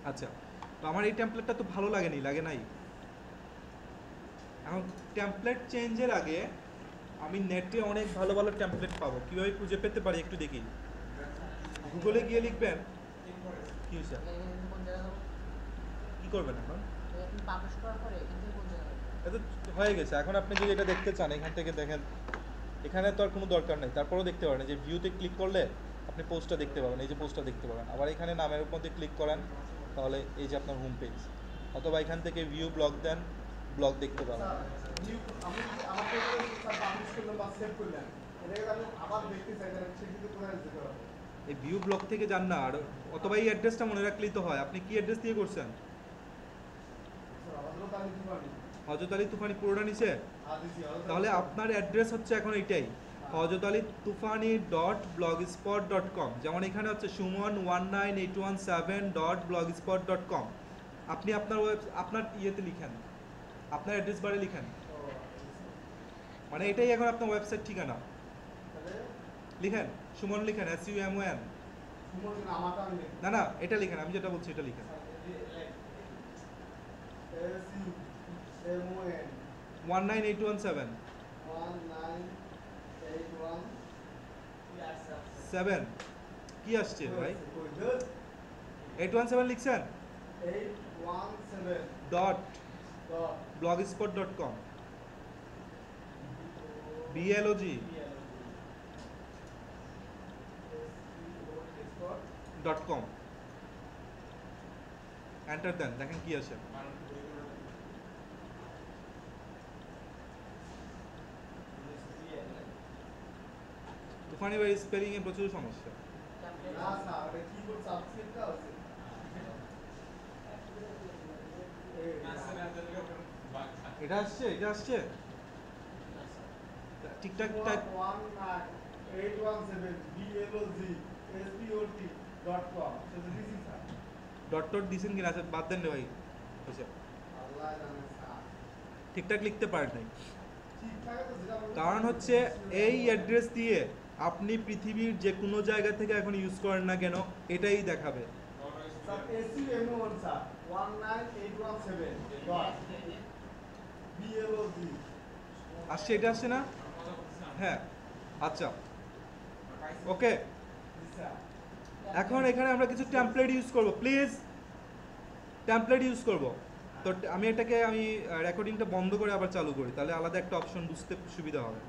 আচ্ছা, তো আমার এই টেমপ্লেটটা তো ভালো লাগে নাই। এখন টেমপ্লেট চেঞ্জের আগে আমি নেটে অনেক ভালো ভালো টেমপ্লেট পাবো, কিভাবে খুঁজে পেতে পারি একটু দেখি। গুগলে গিয়ে লিখবেন কি হয়েছে, এখানে কোন জায়গা দেবো? কি করবেন এখন? আপনি পাবলিশ করার পরে এখান থেকে কোন জায়গা দেবো? এটা তো হয়ে গেছে। এখন আপনি যদি এটা দেখতে চান এখান থেকে দেখেন, এখানে তো আর কোনো দরকার নেই, তারপরেও দেখতে পারেন যে ভিউতে ক্লিক করলে আপনি পোস্টটা দেখতে পাবেন, এই যে পোস্টটা দেখতে পাবেন। আবার এখানে নামের মধ্যে ক্লিক করেন, তাহলে এই যে আপনার হোম পেজ, অথবা এখান থেকে ভিউ ব্লগ দেন, ব্লগ দেখতে পাবেন। স্যার, আমি যদি আমার পেজে স্যার পাবলিশ করলাম বা সেভ করলাম, এটাকে আমি আবার দেখতে চাই, তাহলে সেক্ষেত্রে কোথায় যেতে হবে? এই ভিউ ব্লগ থেকে যান না, আর অথবা এই অ্যাড্রেসটা মনে রাখলেই তো হয়। আপনি কি অ্যাড্রেস দিয়ে করছেন? স্যার, আমাদেরও তার নিতে পারি। হযরত আলী তুফানি পুরোটা নিচে? তাহলে আপনার অ্যাড্রেস হচ্ছে এখন এইটাই, হযরত আলী তুফানি .blogspot.com। যেমন এখানে হচ্ছে suman19817.blogspot.com। আপনি আপনার আপনার ইয়েতে লিখেন, আপনার অ্যাড্রেস বারে লিখেন, মানে এটাই এখন আপনার ওয়েবসাইট ঠিকানা। তাহলে লিখেন সুমন, লিখেন SUMON। সুমন না, আমারটা আমি লিখি। না না, এটা লিখেন, আমি যেটা বলছি এটা লিখেন, SUMON 19817 1981 7 কি আসছে ভাই? কই ধর 817 লিখছেন 817 dot dot blogspot.com, BLOG .com। Enter দেন, দেখেন কি আসে। তুফানি ভাই স্পেলিং এ প্রচুর সমস্যা। Template না স্যার, এটা কিবোর্ড সাবস্ক্রিপ্টটা আছে। এটা আসছে, এটা আসছে ঠিকঠাক টাইপ। 19817blogspot.com সেটা দিছি স্যার। ডট টট দিছেন কিনা? আচ্ছা বাদ দেন রে ভাই, আচ্ছা আল্লাহ জানে স্যার। ঠিকঠাক লিখতে পারেন নাই। ঠিক থাকে তো, যেটা বলছি। কারণ হচ্ছে এই অ্যাড্রেস দিয়ে আপনি পৃথিবীর যে কোনো জায়গা থেকে এখন ইউজ করেন না কেন, এটাই দেখাবে। Sir SUMON sir 19817 dot blog আসছে, এটা আসছে না? হ্যাঁ, আচ্ছা ওকে। স্যার। এখন এখানে আমরা কিছু টেমপ্লেট ইউজ করব, প্লিজ টেমপ্লেট ইউজ করব। তো আমি রেকর্ডিংটা বন্ধ করে আবার চালু করি, তাহলে আলাদা একটা অপশন বুঝতে সুবিধা হবে।